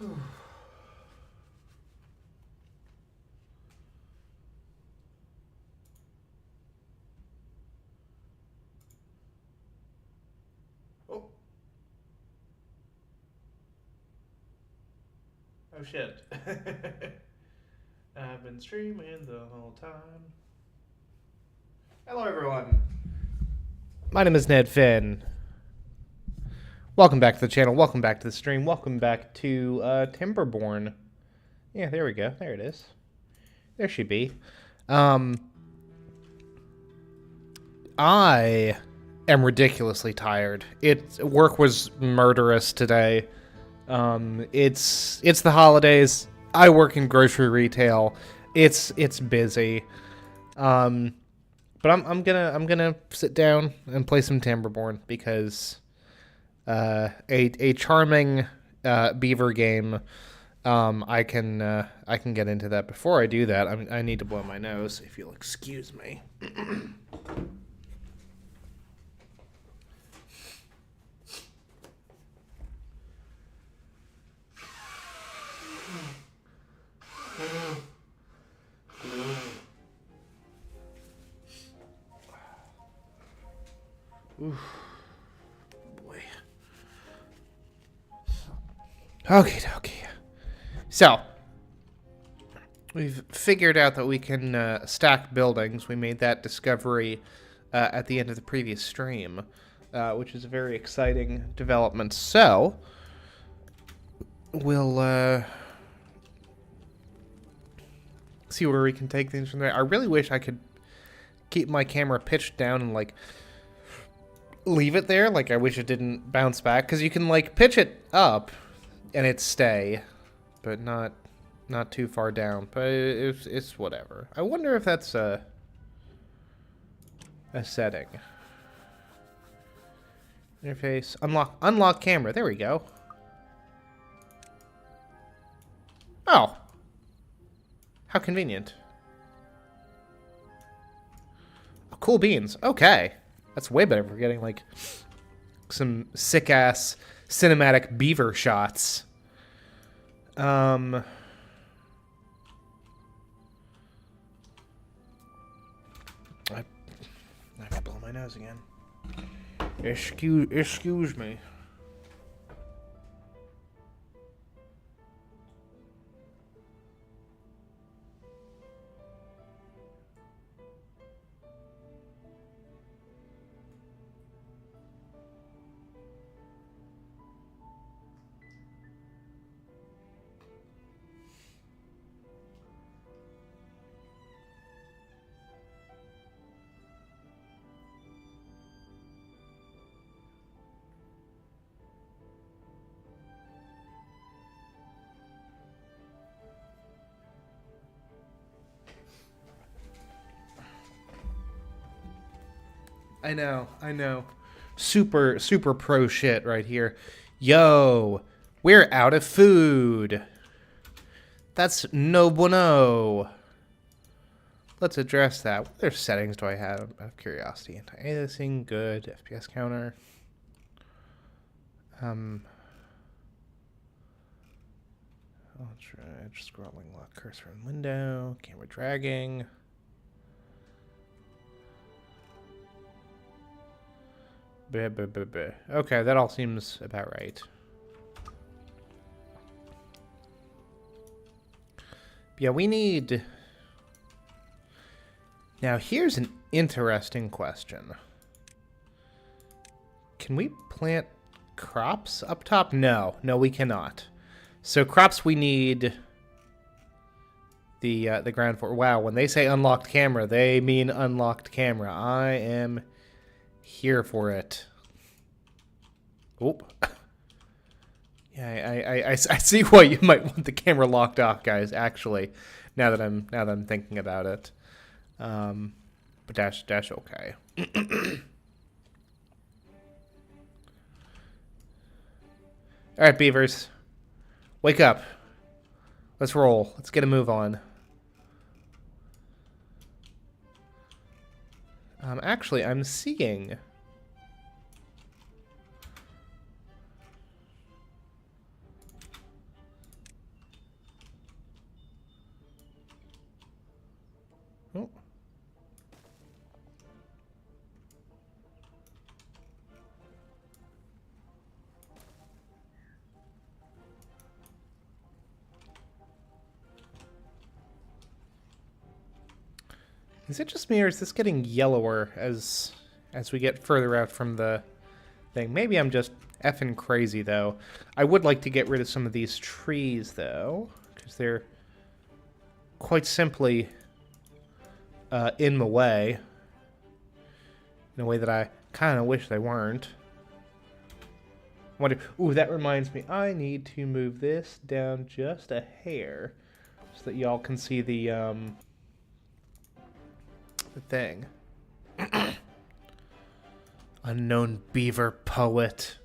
Oh. Oh shit. I've been streaming the whole time. Hello everyone. My name is Ned Finn. Welcome back to the channel. Welcome back to the stream. Welcome back to Timberborn. Yeah, there we go. There it is. There she be. I am ridiculously tired. Work was murderous today. It's the holidays. I work in grocery retail. It's busy. But I'm gonna sit down and play some Timberborn because a charming beaver game. I can get into that. Before I do that, I need to blow my nose. If you'll excuse me. Oof. Boy. Okay. So, we've figured out that we can stack buildings. We made that discovery at the end of the previous stream, which is a very exciting development. So, we'll see where we can take things from there. I really wish I could keep my camera pitched down and, like, leave it there. Like, I wish it didn't bounce back, because you can, like, pitch it up and it stay, but not too far down. But it's whatever. I wonder if that's a setting. Interface, unlock camera. There we go. Oh, how convenient. Oh, cool beans. Okay. That's way better for getting, like, some sick-ass cinematic beaver shots. I might blow my nose again. Excuse me. I know. Super pro shit right here. Yo, we're out of food. That's no bueno. Let's address that. What other settings do I have? Out of curiosity. Anti-aliasing, good. FPS counter. I'll try scrolling lock cursor in window. Camera dragging. Okay, that all seems about right. Yeah, we need... Now, here's an interesting question. Can we plant crops up top? No, we cannot. So crops, we need the ground floor. Wow, when they say unlocked camera, they mean unlocked camera. I am here for it. Oop. Yeah, I see why you might want the camera locked off, guys. Actually, now that I'm thinking about it, but dash okay. All right, beavers, wake up. Let's roll. Let's get a move on. Actually, I'm seeing. Is it just me, or is this getting yellower as we get further out from the thing? Maybe I'm just effing crazy, though. I would like to get rid of some of these trees, though, because they're quite simply in the way. In a way that I kind of wish they weren't. Ooh, that reminds me. I need to move this down just a hair so that y'all can see the thing. Unknown beaver poet.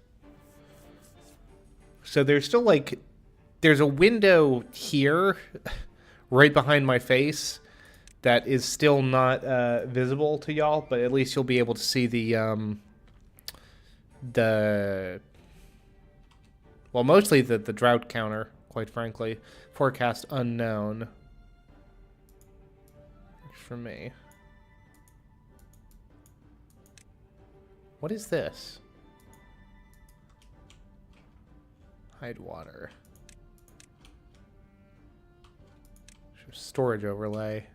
So there's still like, there's a window here, right behind my face, that is still not visible to y'all, but at least you'll be able to see the well, mostly the drought counter, quite frankly. Forecast unknown. For me. What is this? Hide water. Storage overlay.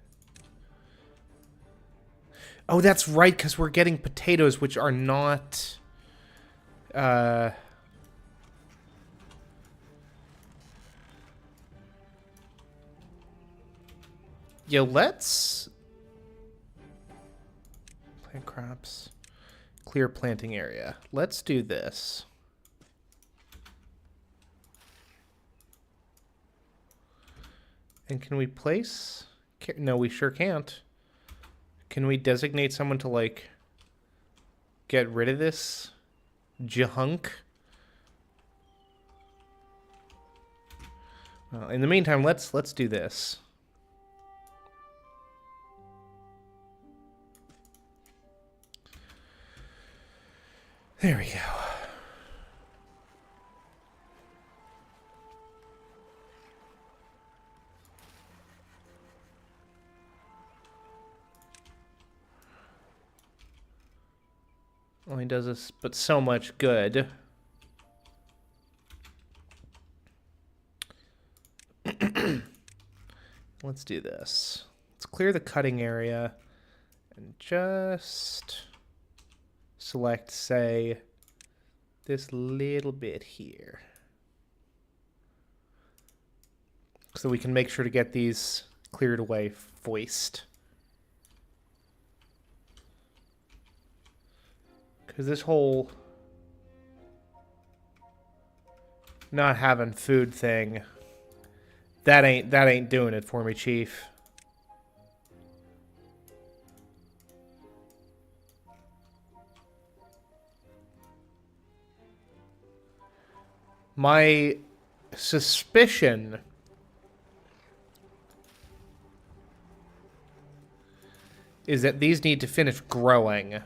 Oh, that's right, because we're getting potatoes, which are not... Yo, let's... Plant crops. Clear planting area. Let's do this. And can we place... No, we sure can't. Can we designate someone to, like, get rid of this junk? Well, in the meantime, let's do this. There we go. Only does us but so much good. Let's do this. Let's clear the cutting area and just select, say, this little bit here. So we can make sure to get these cleared away first. Because this whole not having food thing, that ain't doing it for me, Chief. My suspicion is that these need to finish growing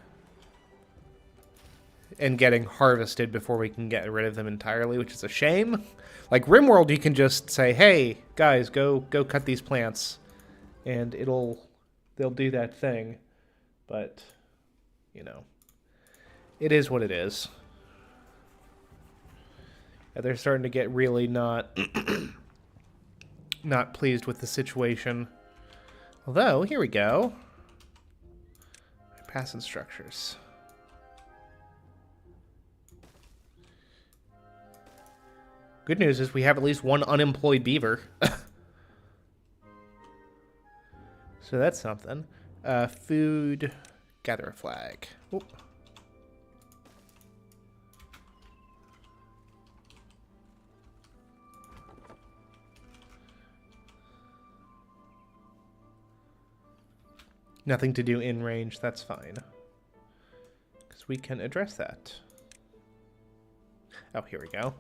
and getting harvested before we can get rid of them entirely, which is a shame. Like RimWorld, you can just say, "Hey guys, go cut these plants," and they'll do that thing. But you know, it is what it is. They're starting to get really not pleased with the situation. Although, here we go. Passive structures. Good news is we have at least one unemployed beaver. So that's something. Food. Gather a flag. Oop. Nothing to do in range, that's fine. Because we can address that. Oh, here we go.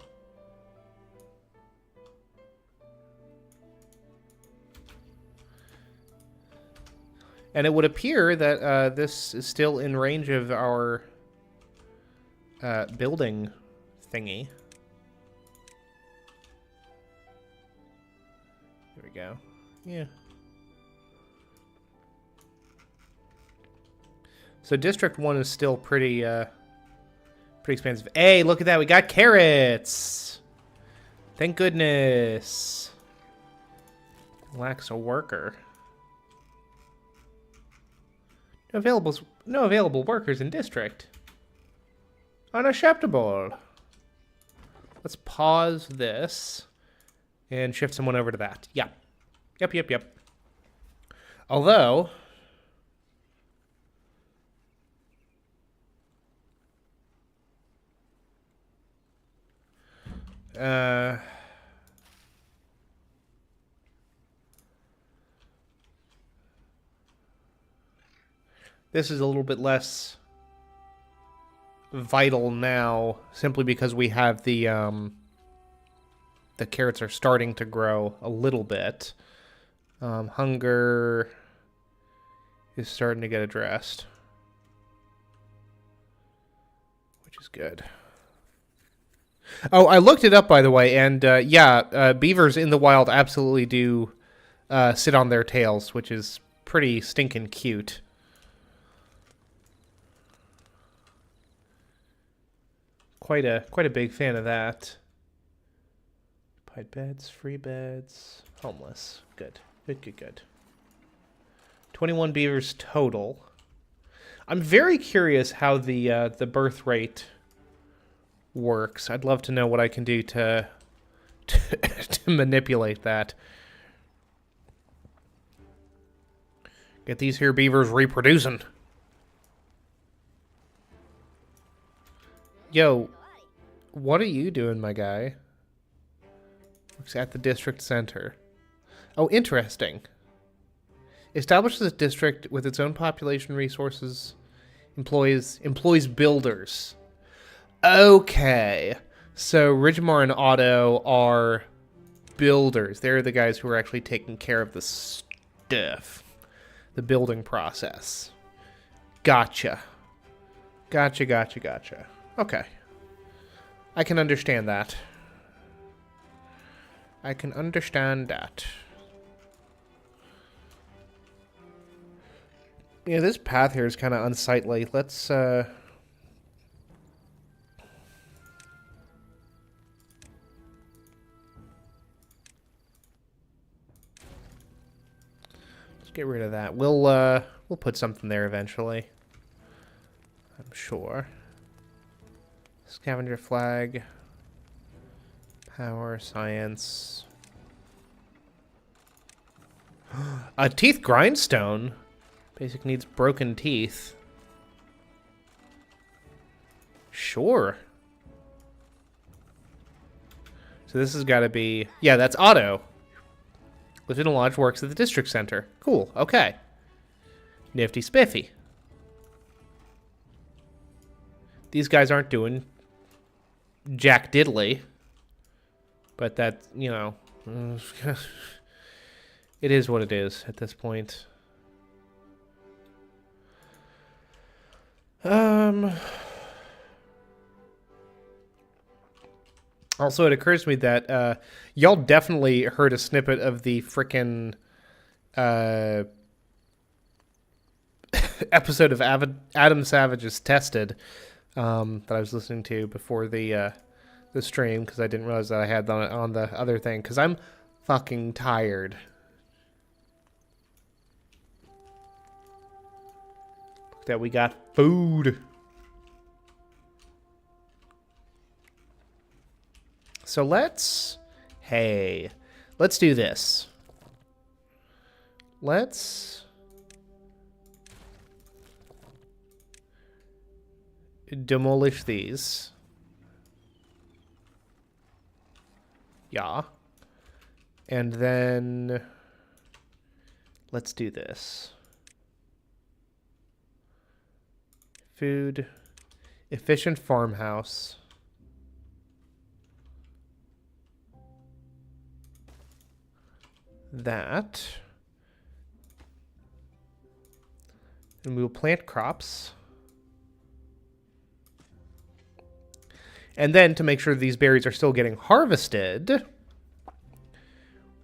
And it would appear that this is still in range of our building thingy. Here we go. Yeah. So District 1 is still pretty pretty expansive. Hey, look at that. We got carrots. Thank goodness. Lacks a worker. No available workers in district. Unacceptable. Let's pause this and shift someone over to that. Yeah. Yep. Although, this is a little bit less vital now, simply because we have the carrots are starting to grow a little bit. Hunger is starting to get addressed, which is good. Oh, I looked it up, by the way, and beavers in the wild absolutely do sit on their tails, which is pretty stinking cute. Quite a big fan of that. Pied beds, free beds, homeless. Good. 21 beavers total. I'm very curious how the birth rate works. I'd love to know what I can do to manipulate that. Get these here beavers reproducing. Yo, what are you doing, my guy? Works at the district center. Oh, interesting. Establishes a district with its own population resources. Employs builders. Okay. So Ridgemar and Otto are builders. They're the guys who are actually taking care of the stuff. The building process. Gotcha. Okay. I can understand that. Yeah, this path here is kind of unsightly. Let's get rid of that. We'll put something there eventually, I'm sure. Scavenger flag. Power, science. A teeth grindstone. Basic needs broken teeth. Sure. So this has got to be... Yeah, that's Otto. Lieutenant Lodge works at the district center. Cool, okay. Nifty spiffy. These guys aren't doing jack diddly. But that, you know... it is what it is at this point. Also, it occurs to me that y'all definitely heard a snippet of the frickin' episode of Adam Savage's Tested that I was listening to before the stream, because I didn't realize that I had that on the other thing, because I'm fucking tired. Look that we got food. So let's do this. Let's demolish these. Yeah. And then let's do this. Food. Efficient farmhouse. That. And we will plant crops. And then, to make sure these berries are still getting harvested,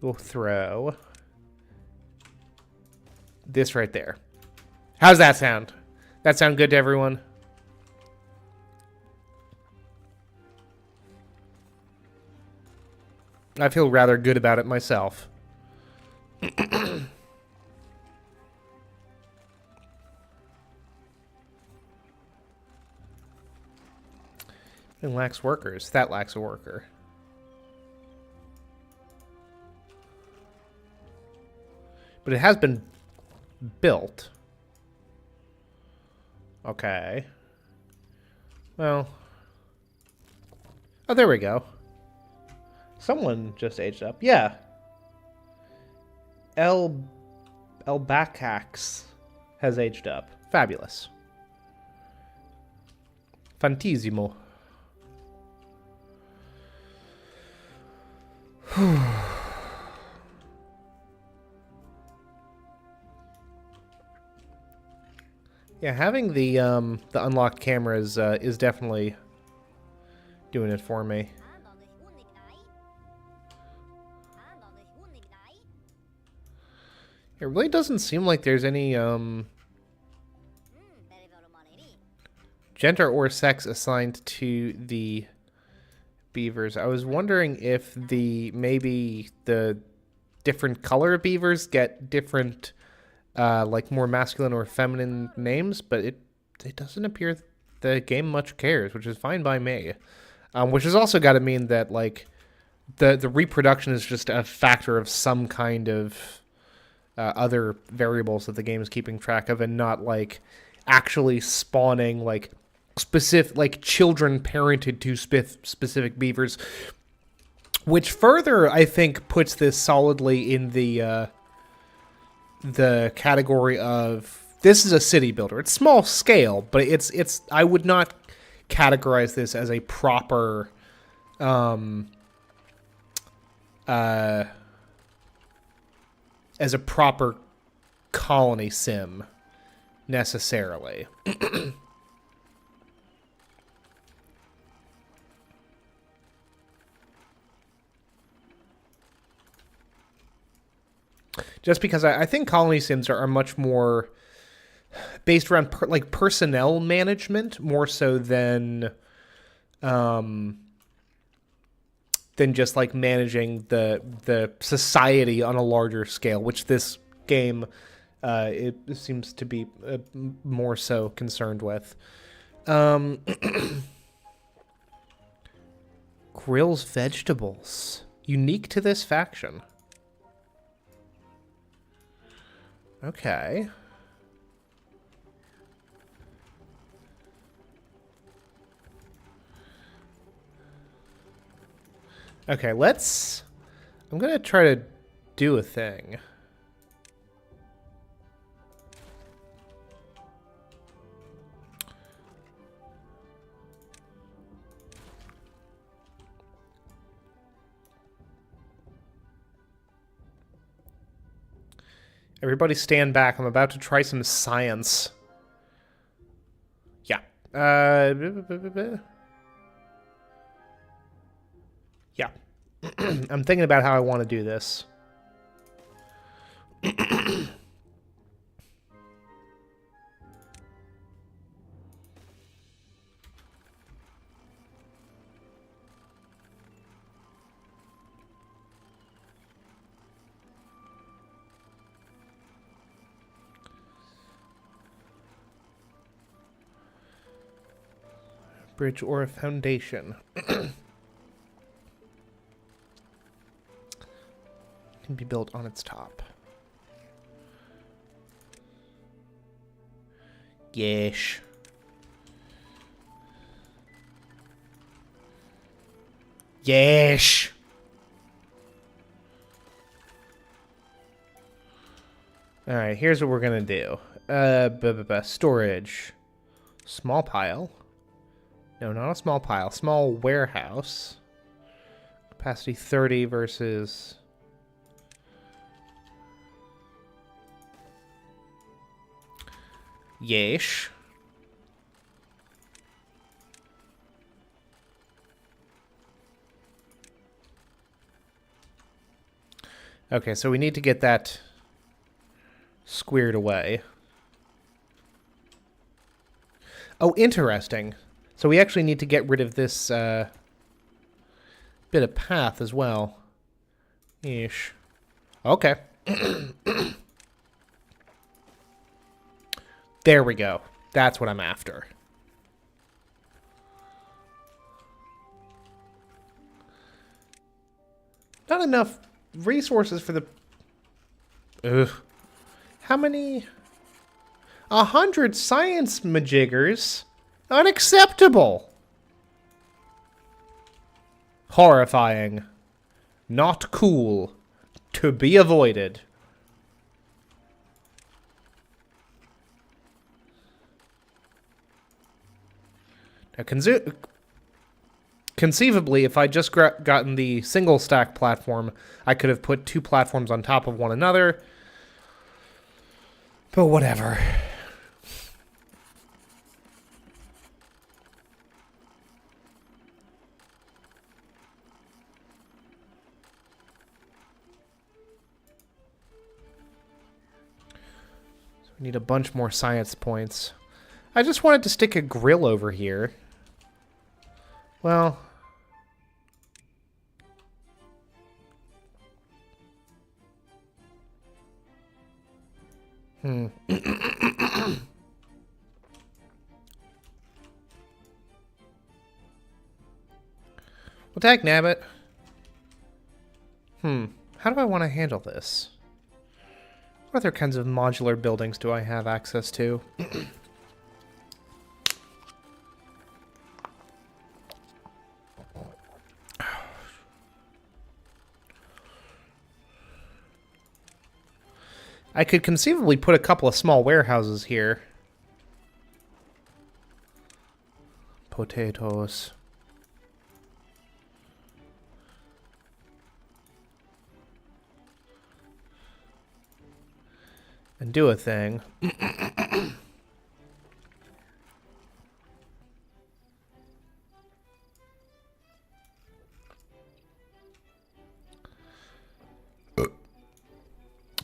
we'll throw this right there. How's that sound? That sound good to everyone? I feel rather good about it myself. It lacks workers. That lacks a worker. But it has been built. Okay. Well. Oh, there we go. Someone just aged up. Yeah. El Bacax has aged up. Fabulous. Fantissimo. Yeah, having the unlocked cameras is definitely doing it for me. It really doesn't seem like there's any gender or sex assigned to the beavers. I was wondering if maybe the different color beavers get different like more masculine or feminine names, but it doesn't appear the game much cares, which is fine by me. Which has also got to mean that like the reproduction is just a factor of some kind of other variables that the game is keeping track of, and not like actually spawning like specific like children parented to specific beavers, which further I think puts this solidly in the category of this is a city builder. It's small scale, but it's I would not categorize this as a proper colony sim necessarily. Just because I think colony sims are much more based around like personnel management more so than just like managing the society on a larger scale, which this game it seems to be more so concerned with. Grills vegetables. Unique to this faction. Okay. Okay, I'm gonna try to do a thing. Everybody stand back. I'm about to try some science. Yeah. Yeah. I'm thinking about how I want to do this. Bridge or a foundation. Can be built on its top. Yes. Yes. All right, here's what we're gonna do. Storage. Small pile. No, not a small pile. Small warehouse. Capacity 30 versus... Yesh. Okay, so we need to get that squared away. Oh, interesting. So we actually need to get rid of this bit of path as well. Ish. Okay. There we go. That's what I'm after. not enough resources for the... Ugh. How many? 100 science majiggers? Unacceptable! Horrifying. Not cool. To be avoided. Now, conceivably, if I just gotten the single stack platform, I could have put 2 platforms on top of one another. But whatever. So we need a bunch more science points. I just wanted to stick a grill over here. Well... Well, dagnabbit. How do I want to handle this? What other kinds of modular buildings do I have access to? I could conceivably put a couple of small warehouses here. Potatoes. And do a thing.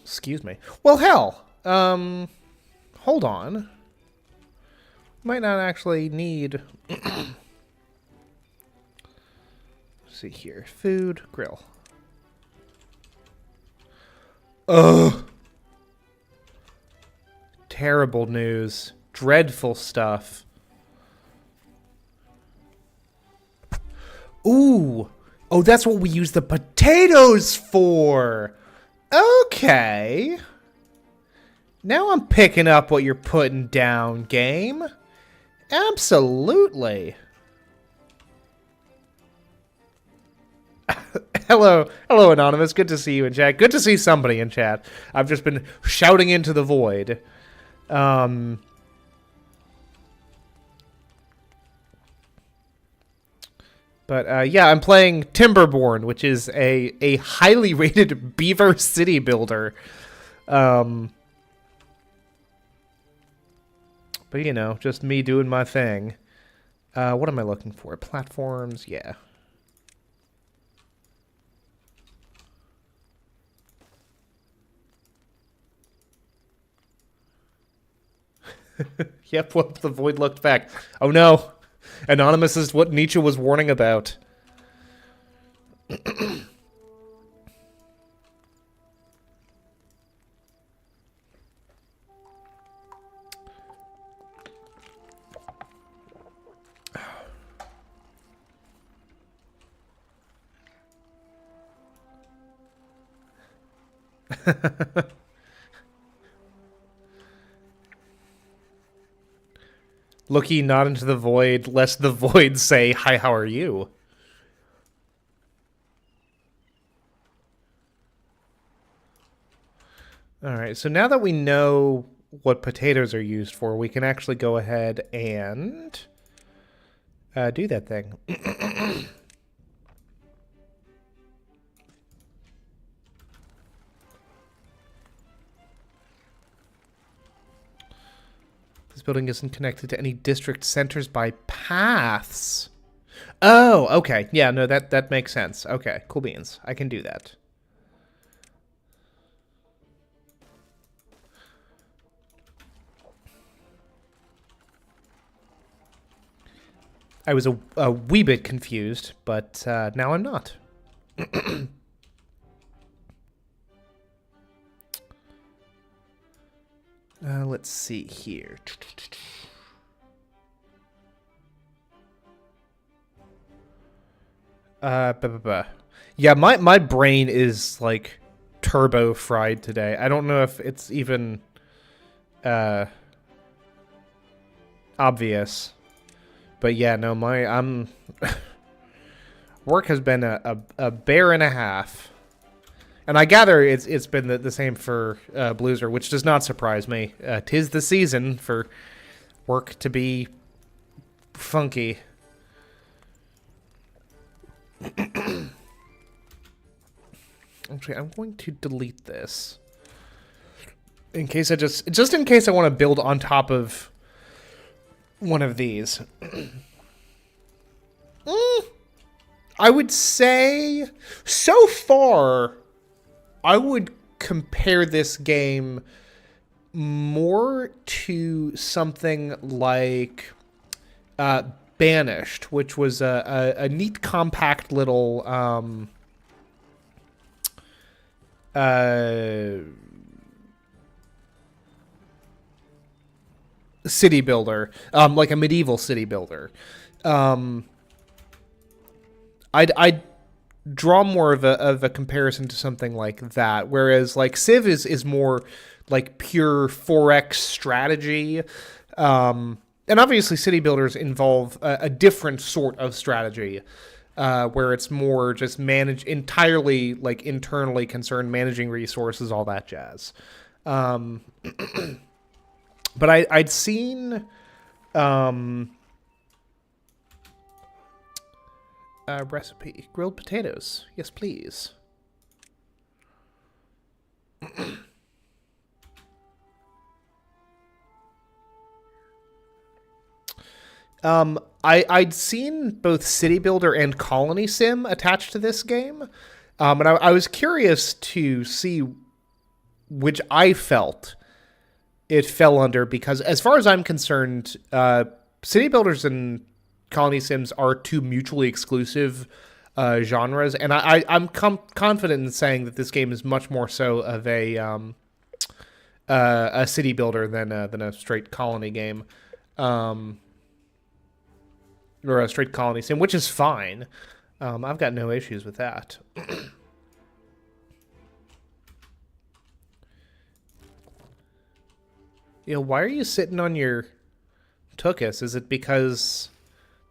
Excuse me. Well, hell. Hold on. Might not actually need... Let's see here. Food, grill. Ugh. Terrible news. Dreadful stuff. Ooh. Oh, that's what we use the potatoes for. Okay. Now I'm picking up what you're putting down, game. Absolutely. Hello, Anonymous. Good to see you in chat. Good to see somebody in chat. I've just been shouting into the void. But yeah, I'm playing Timberborn, which is a highly rated beaver city builder. But you know, just me doing my thing. What am I looking for? Platforms, yeah. Yep, well, the void looked back. Oh no! Anonymous is what Nietzsche was warning about. Look ye not into the void, lest the void say, "Hi, how are you?" Alright, so now that we know what potatoes are used for, we can actually go ahead and do that thing. This building isn't connected to any district centers by paths. Oh, okay. Yeah, no, that makes sense. Okay, cool beans. I can do that. I was a wee bit confused, but now I'm not. Let's see here. Yeah, my brain is like turbo fried today. I don't know if it's even obvious. But yeah, no, I'm work has been a bear and a half. And I gather it's been the same for Blueser, which does not surprise me. 'Tis the season for work to be funky. Actually, I'm going to delete this in case I just in case I want to build on top of one of these. I would say so far I would compare this game more to something like Banished, which was a neat, compact little city builder, like a medieval city builder. I'd draw more of a comparison to something like that, whereas like Civ is more like pure 4X strategy. And obviously city builders involve a different sort of strategy, where it's more just entirely like internally concerned, managing resources, all that jazz. But I'd seen recipe grilled potatoes. Yes, please. I'd seen both City Builder and Colony Sim attached to this game, and I was curious to see which I felt it fell under, because as far as I'm concerned, City Builders and Colony Sims are two mutually exclusive genres, and I'm confident in saying that this game is much more so of a city builder than a straight colony game. Or a straight colony sim, which is fine. I've got no issues with that. Why are you sitting on your tuchus? Is it because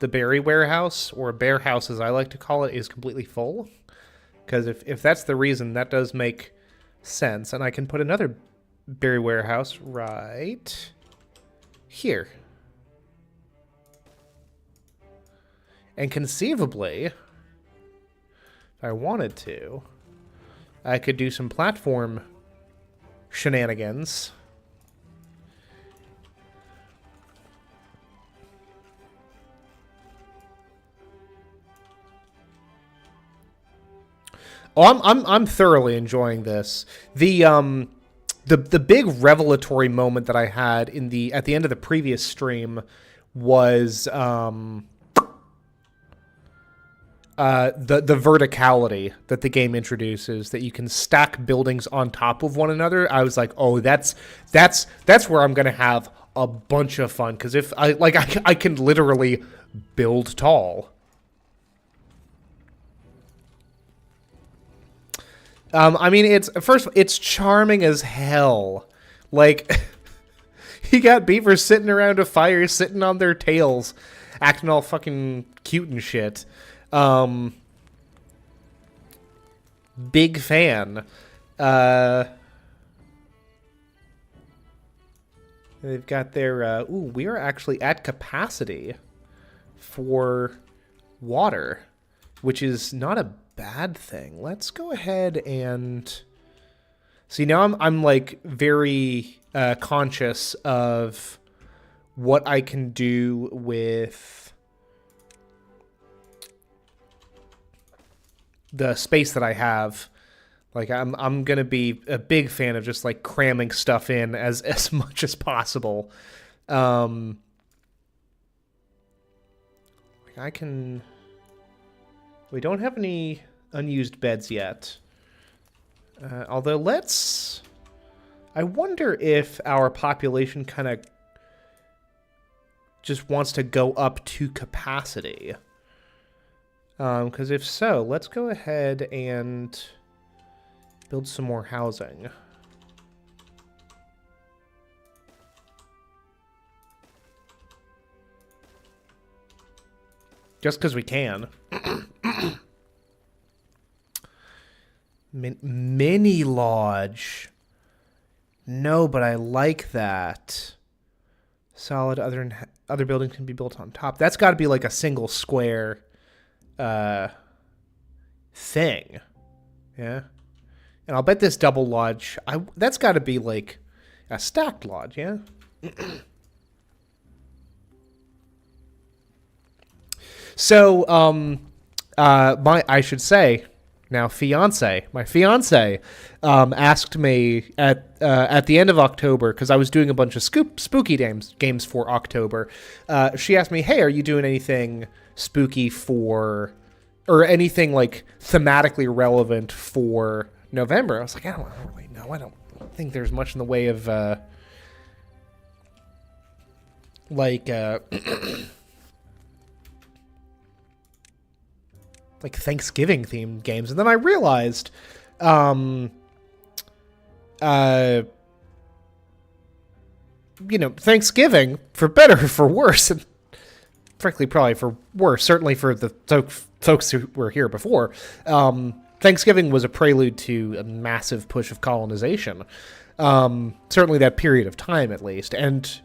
the berry warehouse, or bear house as I like to call it, is completely full? Because if that's the reason, that does make sense. And I can put another berry warehouse right here. And conceivably, if I wanted to, I could do some platform shenanigans. Oh, I'm thoroughly enjoying this. The big revelatory moment that I had at the end of the previous stream was the verticality that the game introduces, that you can stack buildings on top of one another. I was like, oh, that's where I'm gonna have a bunch of fun, because if I can literally build tall. I mean, it's charming as hell. Like, you got beavers sitting around a fire, sitting on their tails, acting all fucking cute and shit. Big fan. They've got their, we are actually at capacity for water, which is not a bad thing. Let's go ahead and see. Now I'm like very conscious of what I can do with the space that I have. Like I'm gonna be a big fan of just like cramming stuff in as much as possible. Like I can. We don't have any unused beds yet. Although I wonder if our population kind of just wants to go up to capacity. Because if so, let's go ahead and build some more housing. Just because we can. Mini lodge. No, but I like that. Solid other buildings can be built on top. That's got to be like a single square thing. Yeah. And I'll bet this double lodge, that's got to be like a stacked lodge, yeah? So, I should say, now my fiance, asked me at the end of October, because I was doing a bunch of spooky games for October. She asked me, hey, are you doing anything spooky or anything like thematically relevant for November? I was like, I don't really know. I don't think there's much in the way of like Thanksgiving themed games. And then I realized Thanksgiving, for better or for worse, and frankly probably for worse, certainly for the folks who were here before, Thanksgiving was a prelude to a massive push of colonization. Certainly that period of time, at least. And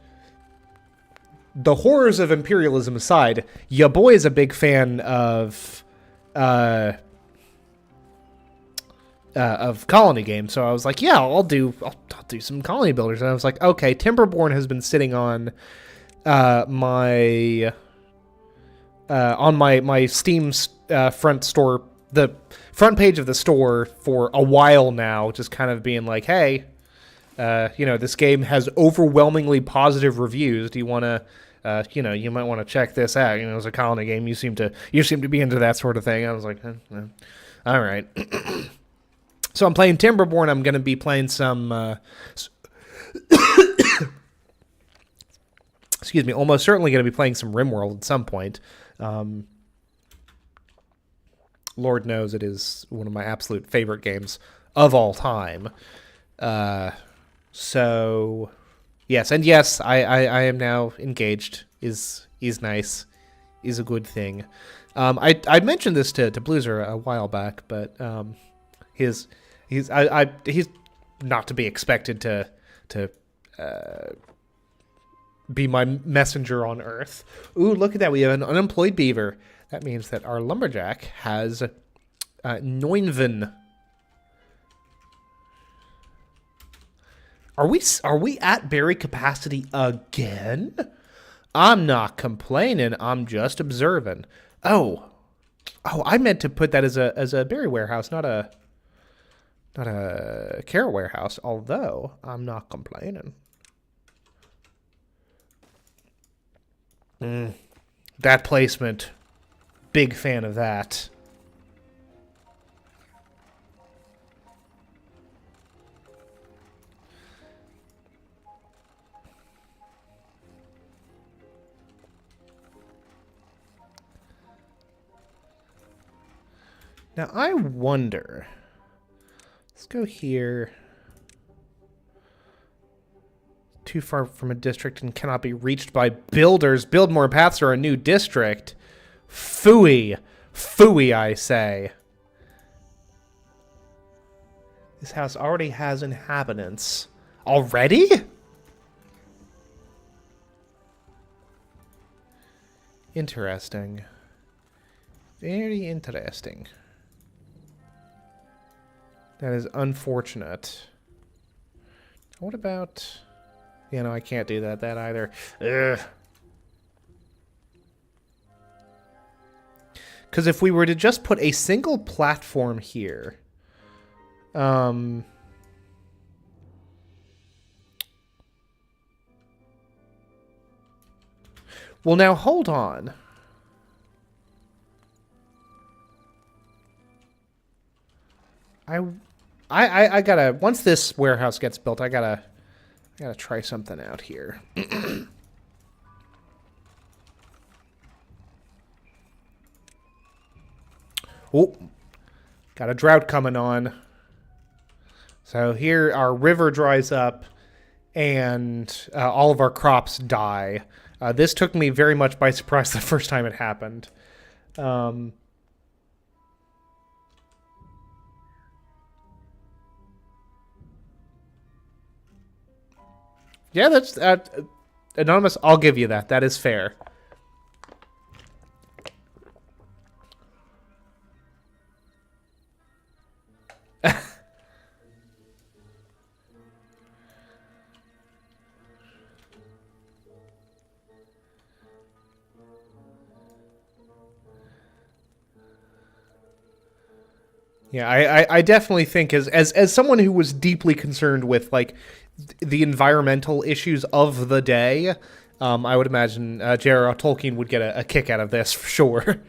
the horrors of imperialism aside, ya boy is a big fan of colony games. So I was like, yeah, I'll do some colony builders. And I was like, okay, Timberborn has been sitting on my Steam front store, the front page of the store, for a while now, just kind of being like, hey, this game has overwhelmingly positive reviews. Do you want to, you might want to check this out. It's a colony game. You seem to be into that sort of thing. I was like, all right. So I'm playing Timberborn. I'm going to be playing some, excuse me, almost certainly going to be playing some RimWorld at some point. Lord knows it is one of my absolute favorite games of all time. So, yes, and yes, I am now engaged. Is nice. Is a good thing. I'd mentioned this to Bloozer a while back, but he's not to be expected to be my messenger on Earth. Ooh, look at that! We have an unemployed beaver. That means that our lumberjack has 9. Are we at berry capacity again? I'm not complaining. I'm just observing. Oh, I meant to put that as a berry warehouse, not a carrot warehouse. Although I'm not complaining. That placement, big fan of that. Now, I wonder... Let's go here. Too far from a district and cannot be reached by builders. Build more paths or a new district. Phooey. Phooey, I say. This house already has inhabitants. Already? Interesting. Very interesting. That is unfortunate. What about... I can't do that either. Ugh. Because if we were to just put a single platform here... Well, now, hold on. I gotta, once this warehouse gets built, I gotta try something out here. Oh, got a drought coming on. So here our river dries up and all of our crops die. This took me very much by surprise the first time it happened. Yeah, that's anonymous. I'll give you that. That is fair. Yeah, I definitely think as someone who was deeply concerned with like the environmental issues of the day, I would imagine J.R.R. Tolkien would get a kick out of this for sure.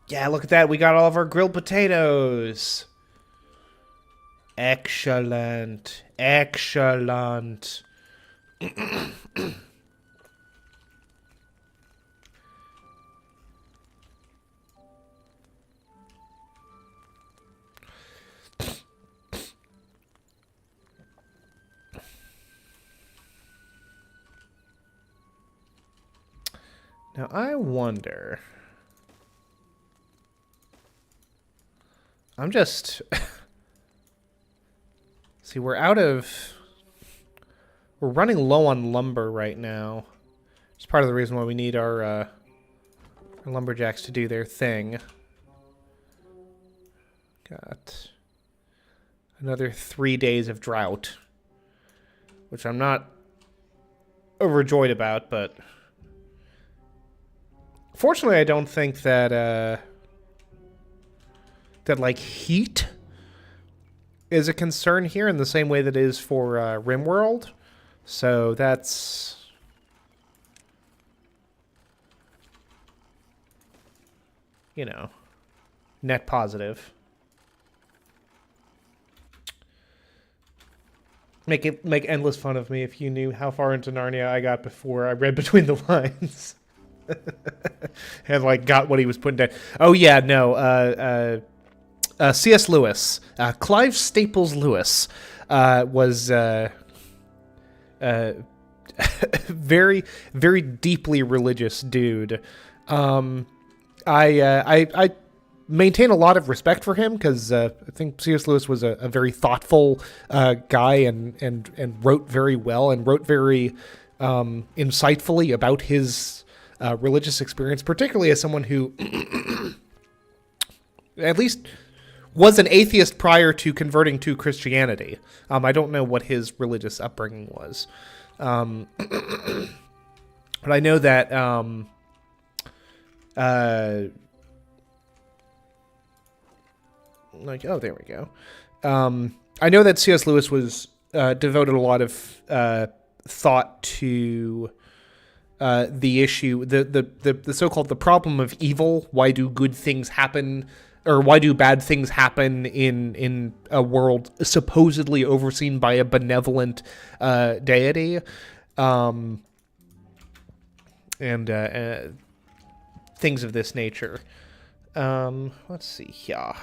Yeah, look at that. We got all of our grilled potatoes. Excellent. Excellent. Now, I wonder... I'm just... See, we're running low on lumber right now. It's part of the reason why we need our lumberjacks to do their thing. Got another 3 days of drought, which I'm not overjoyed about, but... Fortunately, I don't think that, that, like, heat is a concern here in the same way that it is for, RimWorld. So that's... You know, net positive. Make endless fun of me if you knew how far into Narnia I got before I read between the lines. And like got what he was putting down. Oh yeah, no. C.S. Lewis, Clive Staples Lewis, was very, very deeply religious dude. I maintain a lot of respect for him because I think C.S. Lewis was a very thoughtful guy and wrote very well and wrote very insightfully about his religious experience, particularly as someone who at least was an atheist prior to converting to Christianity. I don't know what his religious upbringing was. But I know that like, oh, there we go. I know that C.S. Lewis was devoted a lot of thought to the issue, the so-called the problem of evil. Why do good things happen, or why do bad things happen in a world supposedly overseen by a benevolent deity, and things of this nature. Let's see here.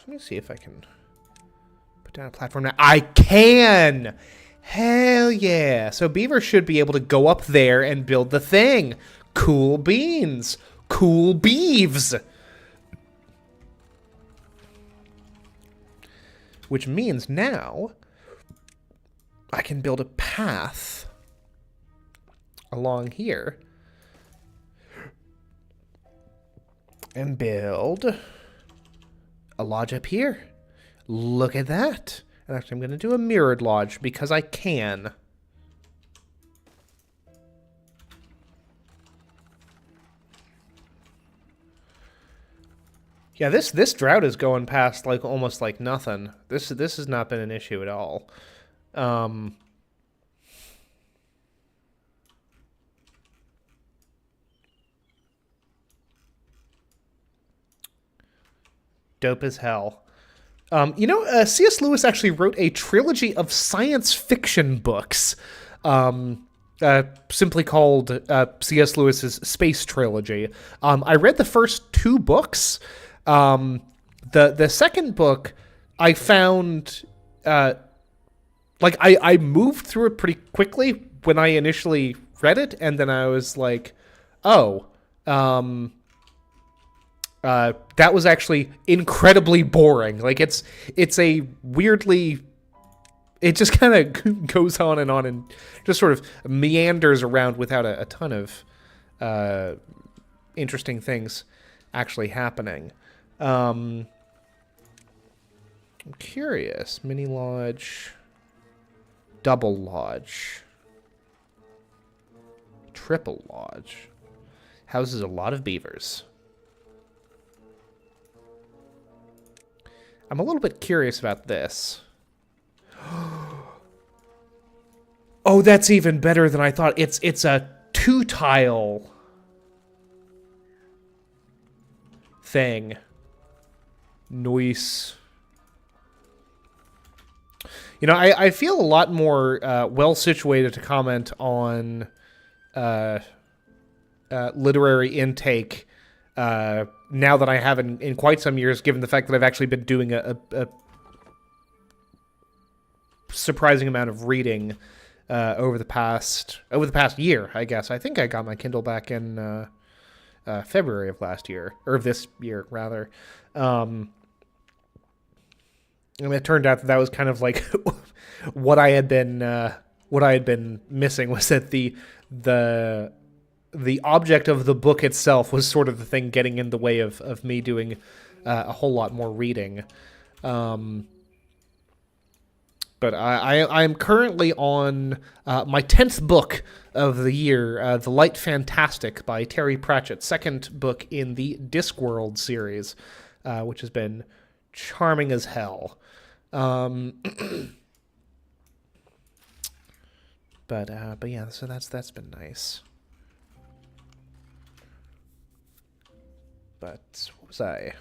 Let me see if I can put down a platform now. I can! Hell yeah! So Beaver should be able to go up there and build the thing. Cool beans. Cool beeves. Which means now I can build a path along here and build a lodge up here. Look at that. And actually, I'm going to do a mirrored lodge because I can. Yeah, this drought is going past like almost like nothing. This has not been an issue at all. Dope as hell. C.S. Lewis actually wrote a trilogy of science fiction books. simply called C.S. Lewis's Space Trilogy. I read the first 2 books. The second book, I found, I moved through it pretty quickly when I initially read it, and then I was like, oh, that was actually incredibly boring. Like, it's a weirdly... It just kind of goes on and just sort of meanders around without a ton of interesting things actually happening. I'm curious. Mini lodge, double lodge, triple lodge. Houses a lot of beavers. I'm a little bit curious about this. Oh, that's even better than I thought. It's a 2-tile thing. Nice. You know, I feel a lot more well situated to comment on literary intake now that I have in quite some years, given the fact that I've actually been doing a surprising amount of reading over the past year, I guess. I think I got my Kindle back in February of last year, or this year rather. And it turned out that was kind of like what I had been missing, was that the object of the book itself was sort of the thing getting in the way of me doing a whole lot more reading. But I'm currently on my 10th book of the year, The Light Fantastic by Terry Pratchett, second book in the Discworld series, which has been charming as hell. But yeah, so that's been nice. But what was I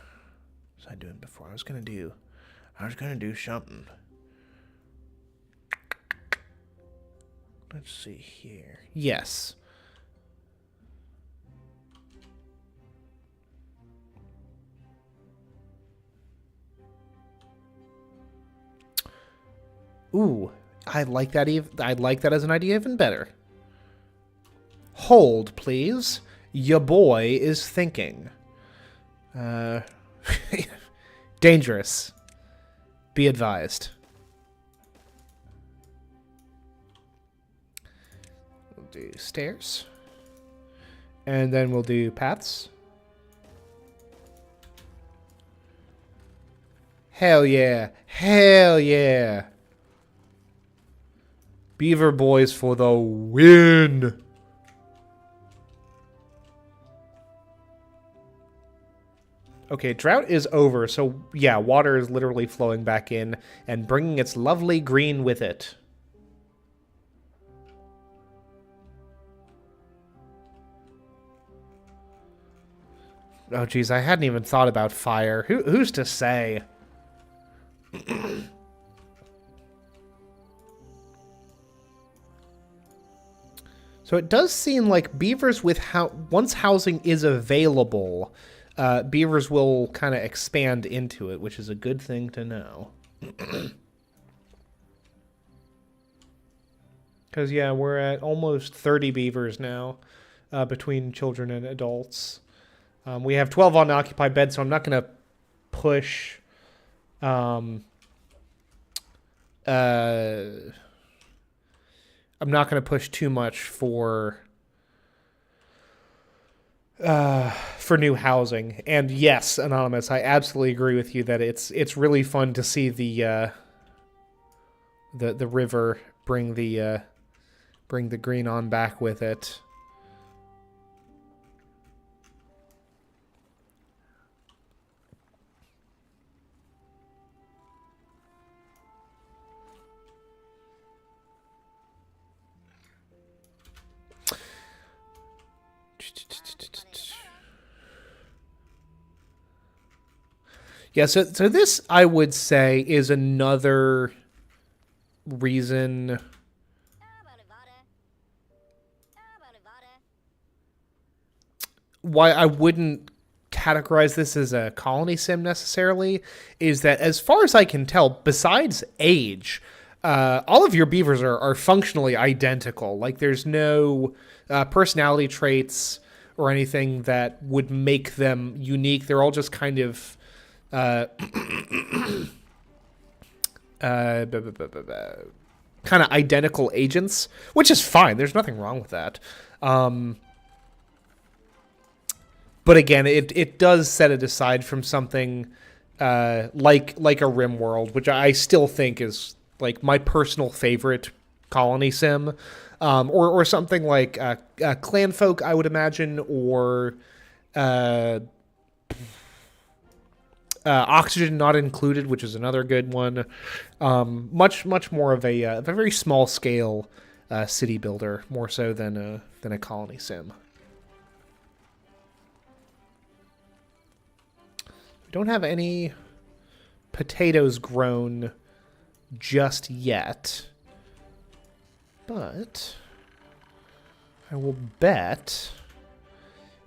doing before? I was gonna do something. Let's see here. Yes. Ooh, I like that. I'd like that as an idea even better. Hold, please. Your boy is thinking. Dangerous. Be advised. We'll do stairs. And then we'll do paths. Hell yeah. Hell yeah. Beaver boys for the win. Okay, drought is over, so yeah, water is literally flowing back in and bringing its lovely green with it. Oh, geez, I hadn't even thought about fire. Who's to say? So it does seem like beavers with once housing is available, beavers will kind of expand into it, which is a good thing to know. Because, yeah, we're at almost 30 beavers now, between children and adults. We have 12 on occupied beds, so I'm not going to push... I'm not going to push too much for new housing. And yes, Anonymous, I absolutely agree with you that it's really fun to see the river bring the green on back with it. Yeah, so this, I would say, is another reason why I wouldn't categorize this as a colony sim necessarily is that, as far as I can tell, besides age, all of your beavers are functionally identical. Like, there's no personality traits or anything that would make them unique. They're all just kind of uh, uh, kind of identical agents, which is fine. There's nothing wrong with that. But again, it does set it aside from something like a Rim World, which I still think is like my personal favorite colony sim, or something like Clan Folk, I would imagine, or Oxygen Not Included, which is another good one. Much more of a very small scale city builder, more so than a colony sim. We don't have any potatoes grown just yet, but I will bet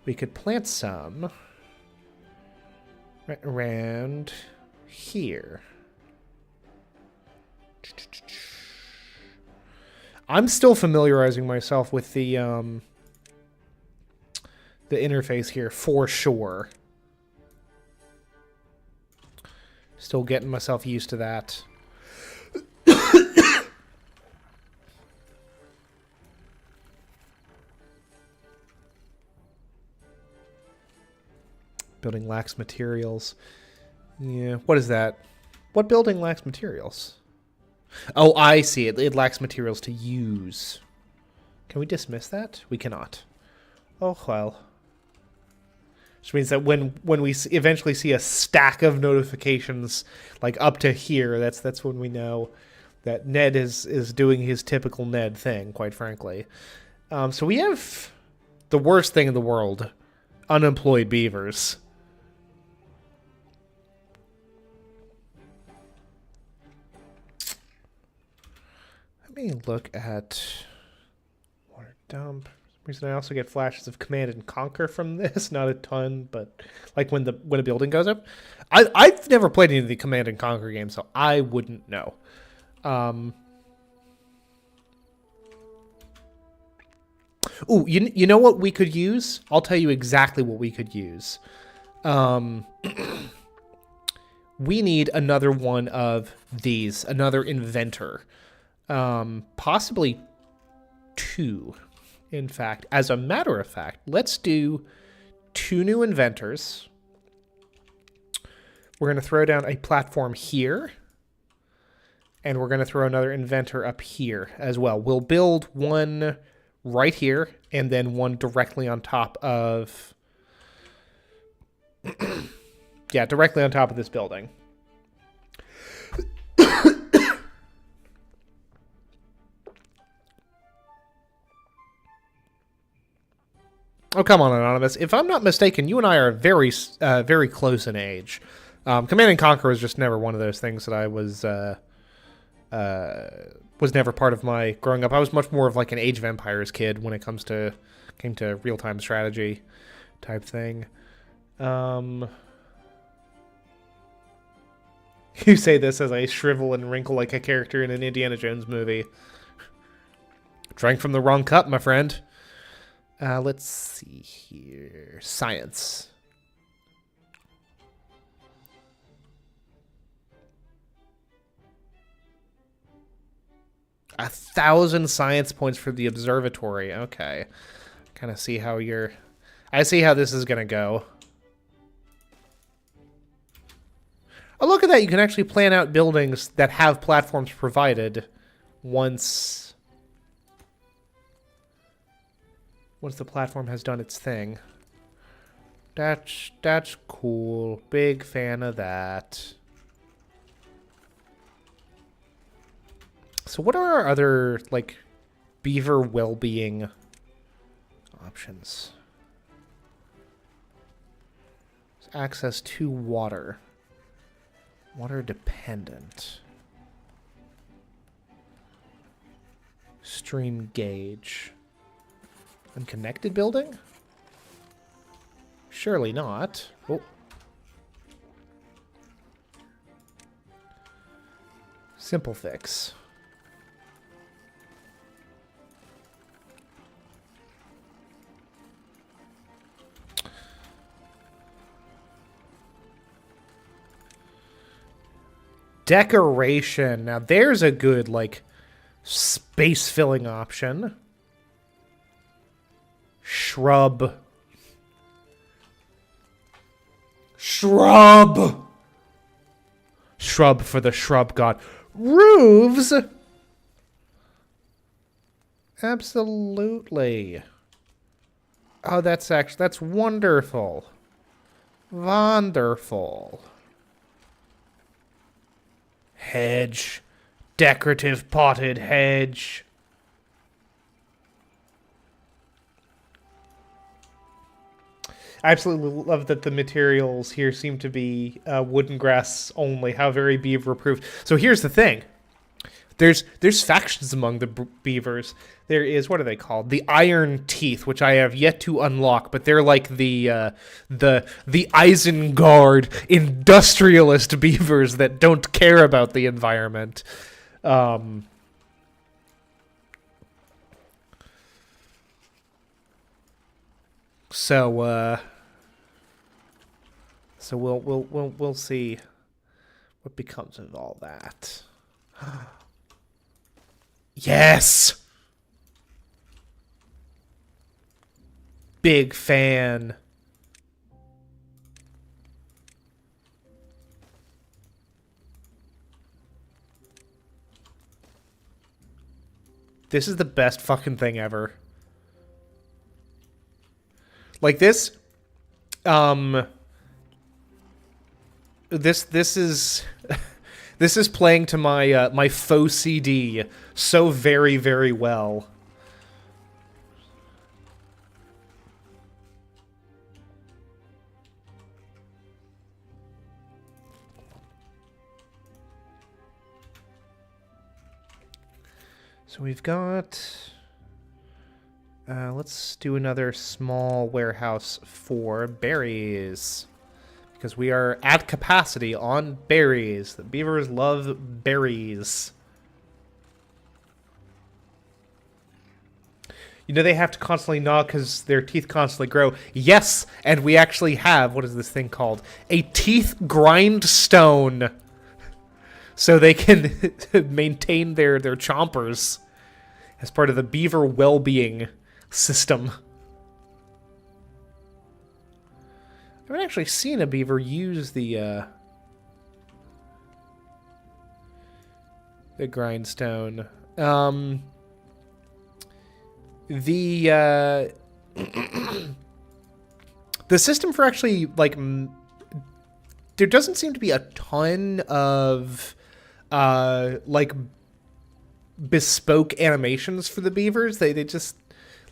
we could plant some right around here. I'm still familiarizing myself with the interface here for sure. Still getting myself used to that. Building lacks materials. Yeah, what is that? What building lacks materials? Oh, I see. It lacks materials to use. Can we dismiss that? We cannot. Oh, well. Which means that when we eventually see a stack of notifications like up to here, that's when we know that Ned is doing his typical Ned thing, quite frankly. So we have the worst thing in the world, unemployed beavers. Let me look at water dump. Reason I also get flashes of Command and Conquer from this, not a ton, but like when a building goes up. I've never played any of the Command and Conquer games, so I wouldn't know. Ooh, you know what we could use? I'll tell you exactly what we could use. We need another one of these, another inventor. Possibly two. In fact, as a matter of fact, let's do 2 new inventors. We're going to throw down a platform here. And we're going to throw another inventor up here as well. We'll build one right here and then one directly on top of... yeah, directly on top of this building. Oh, come on, Anonymous. If I'm not mistaken, you and I are very close in age. Command and Conquer was just never one of those things that I was never part of my growing up. I was much more of like an Age of Empires kid when it came to real-time strategy type thing. You say this as I shrivel and wrinkle like a character in an Indiana Jones movie. Drank from the wrong cup, my friend. Let's see here. Science. A 1,000 science points for the observatory. Okay. Kind of see how I see how this is going to go. Oh, look at that. You can actually plan out buildings that have platforms provided once the platform has done its thing. That's cool. Big fan of that. So what are our other, like, beaver well-being options? Access to water. Water dependent. Stream gauge. Unconnected building? Surely not. Oh. Simple fix. Decoration. Now there's a good, like, space-filling option. Shrub. Shrub! Shrub for the shrub god. Roofs? Absolutely. Oh, that's wonderful. Wonderful. Hedge. Decorative potted hedge. I absolutely love that the materials here seem to be wooden grass only. How very beaver proof. So here's the thing. There's factions among the beavers. There is, what are they called? The Iron Teeth, which I have yet to unlock, but they're like the Isengard industrialist beavers that don't care about the environment. So we'll see what becomes of all that. Yes! Big fan. This is the best fucking thing ever. Like this, this is this is playing to my my faux CD so very, very well. So we've got, let's do another small warehouse for berries. Because we are at capacity on berries. The beavers love berries. You know they have to constantly gnaw because their teeth constantly grow. Yes, and we actually have, what is this thing called? A teeth grindstone. So they can maintain their chompers as part of the beaver well-being system. I haven't actually seen a beaver use the grindstone. The system for actually, like, there doesn't seem to be a ton of like bespoke animations for the beavers. They just,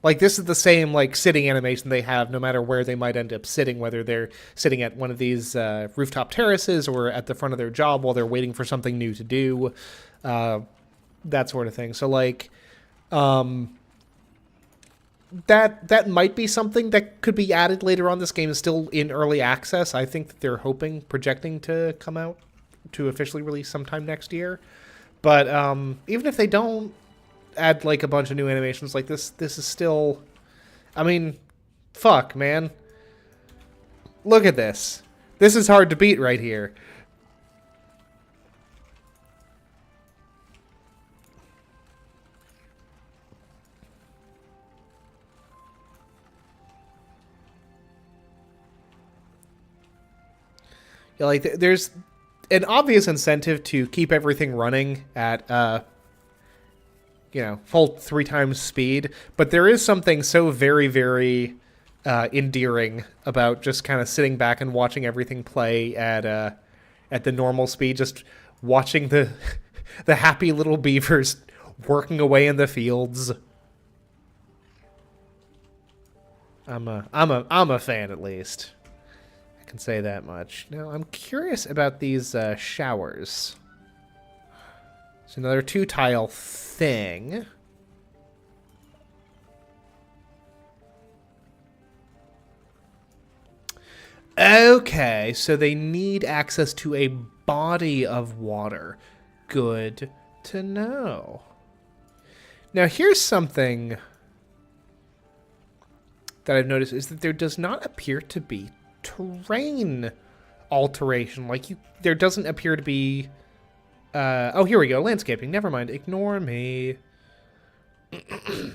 like, this is the same, like, sitting animation they have no matter where they might end up sitting, whether they're sitting at one of these rooftop terraces or at the front of their job while they're waiting for something new to do, that sort of thing. So, like, that might be something that could be added later on. This game is still in early access. I think that they're projecting to come out to officially release sometime next year. But even if they don't add, like, a bunch of new animations like this is still, I mean, fuck, man. Look at this. This is hard to beat right here. Yeah, like, there's an obvious incentive to keep everything running at, you know, full 3 times speed, but there is something so very, very endearing about just kind of sitting back and watching everything play at the normal speed, just watching the the happy little beavers working away in the fields. I'm a fan, at least. I can say that much. Now, I'm curious about these showers. It's another 2-tile thing. Okay, so they need access to a body of water. Good to know. Now, here's something that I've noticed is that there does not appear to be terrain alteration. Like, there doesn't appear to be... oh, here we go. Landscaping. Never mind. Ignore me. Okay,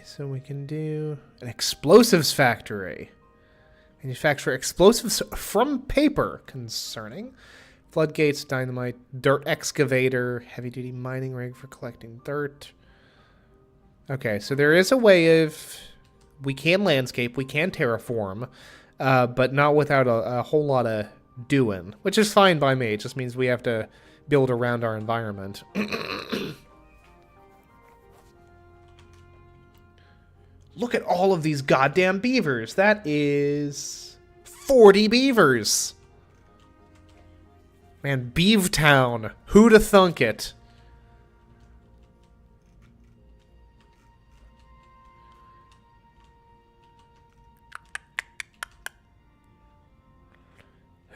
so we can do an explosives factory. Manufacture explosives from paper. Concerning. Floodgates, dynamite, dirt excavator, heavy-duty mining rig for collecting dirt. Okay, so there is a way of... We can landscape, we can terraform, but not without a whole lot of doing, which is fine by me. It just means we have to build around our environment. Look at all of these goddamn beavers. That is 40 beavers. Man, Beavtown. Who'da thunk it?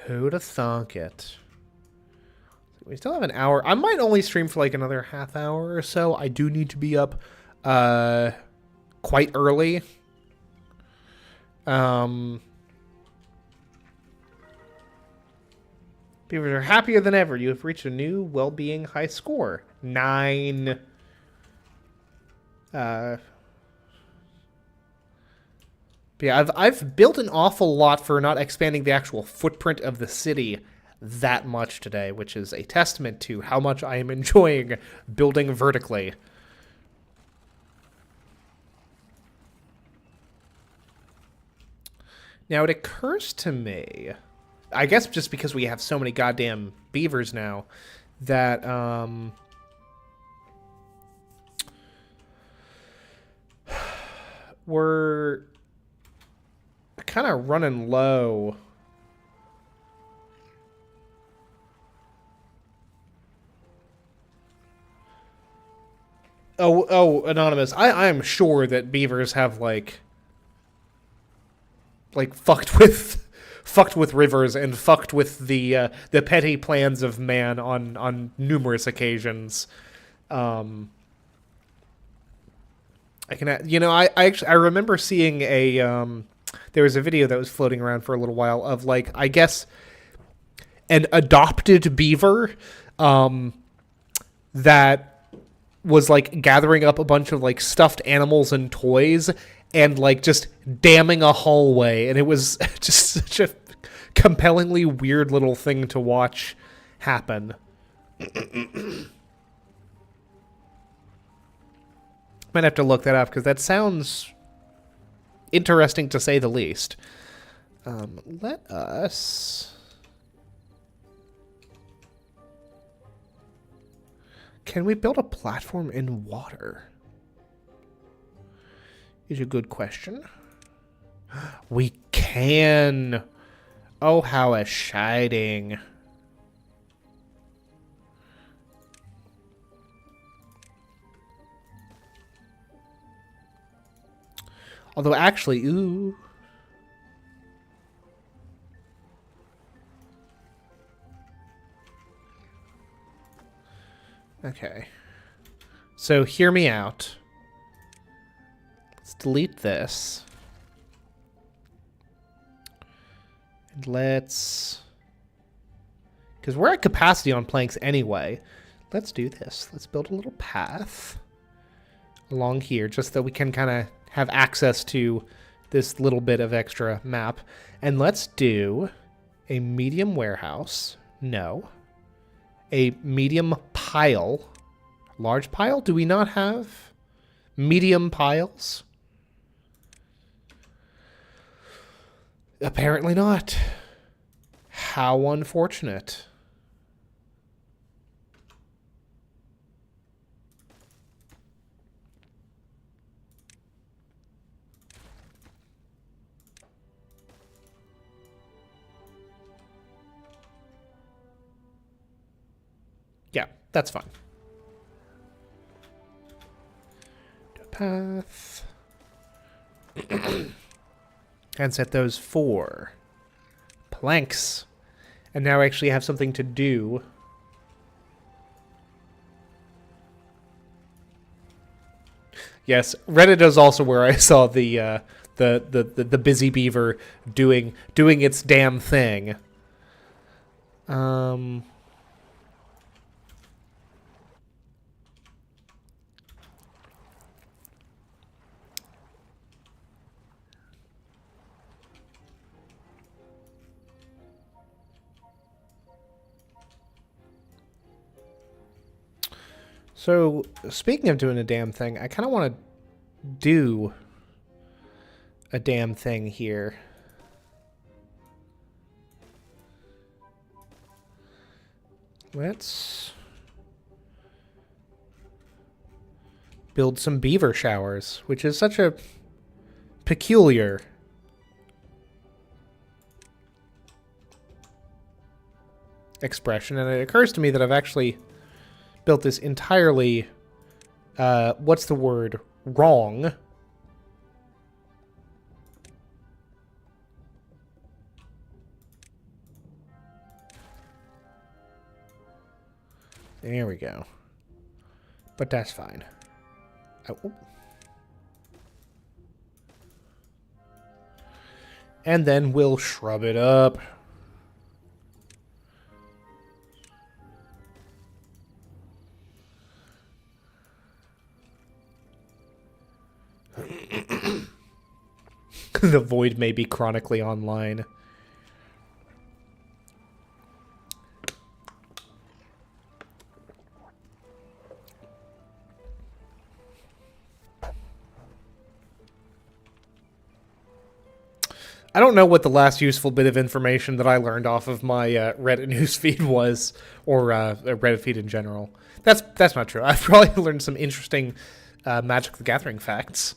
Who'da thunk it? We still have an hour. I might only stream for like another half hour or so. I do need to be up quite early. Beavers are happier than ever. You have reached a new well-being high score. 9. But yeah, I've built an awful lot for not expanding the actual footprint of the city that much today, which is a testament to how much I am enjoying building vertically. Now, it occurs to me, I guess just because we have so many goddamn beavers now, that, we're kind of running low. Oh, Anonymous, I am sure that beavers have, like fucked with rivers and fucked with the petty plans of man on numerous occasions. I can, you know, I actually I remember seeing a there was a video that was floating around for a little while of, like, I guess an adopted beaver that was like gathering up a bunch of like stuffed animals and toys and like just damming a hallway, and it was just such a compellingly weird little thing to watch happen. Might have to look that up because that sounds interesting to say the least. Let us... Can we build a platform in water? Is a good question. We can. Oh, how exciting. Although actually, ooh. Okay. So hear me out. Let's delete this. And let's... Because we're at capacity on planks anyway. Let's do this. Let's build a little path along here just so we can kind of have access to this little bit of extra map. And let's do a medium warehouse. No. A medium pile. Large pile? Do we not have medium piles? Apparently not. How unfortunate. Yeah, that's fine. Path. And set those 4 planks. And now I actually have something to do. Yes, Reddit is also where I saw the busy beaver doing its damn thing. So, speaking of doing a damn thing, I kind of want to do a damn thing here. Let's build some beaver showers, which is such a peculiar expression. And it occurs to me that I've actually built this entirely, what's the word? Wrong. There we go. But that's fine. Oh. And then we'll shrub it up. The void may be chronically online. I don't know what the last useful bit of information that I learned off of my Reddit newsfeed was, or Reddit feed in general. That's not true. I've probably learned some interesting Magic the Gathering facts,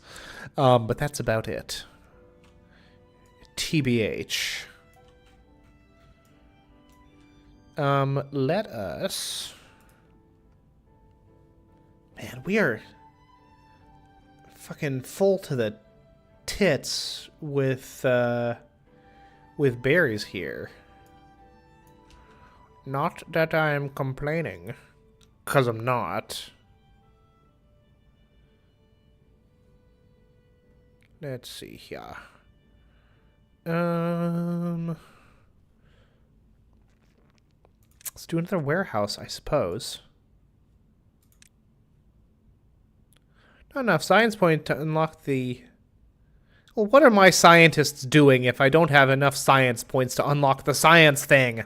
but that's about it. TBH. Let us... Man, we are fucking full to the tits with berries here. Not that I'm complaining, 'cause I'm not. Let's see here. Let's do another warehouse, I suppose. Not enough science point to unlock the... Well, what are my scientists doing if I don't have enough science points to unlock the science thing?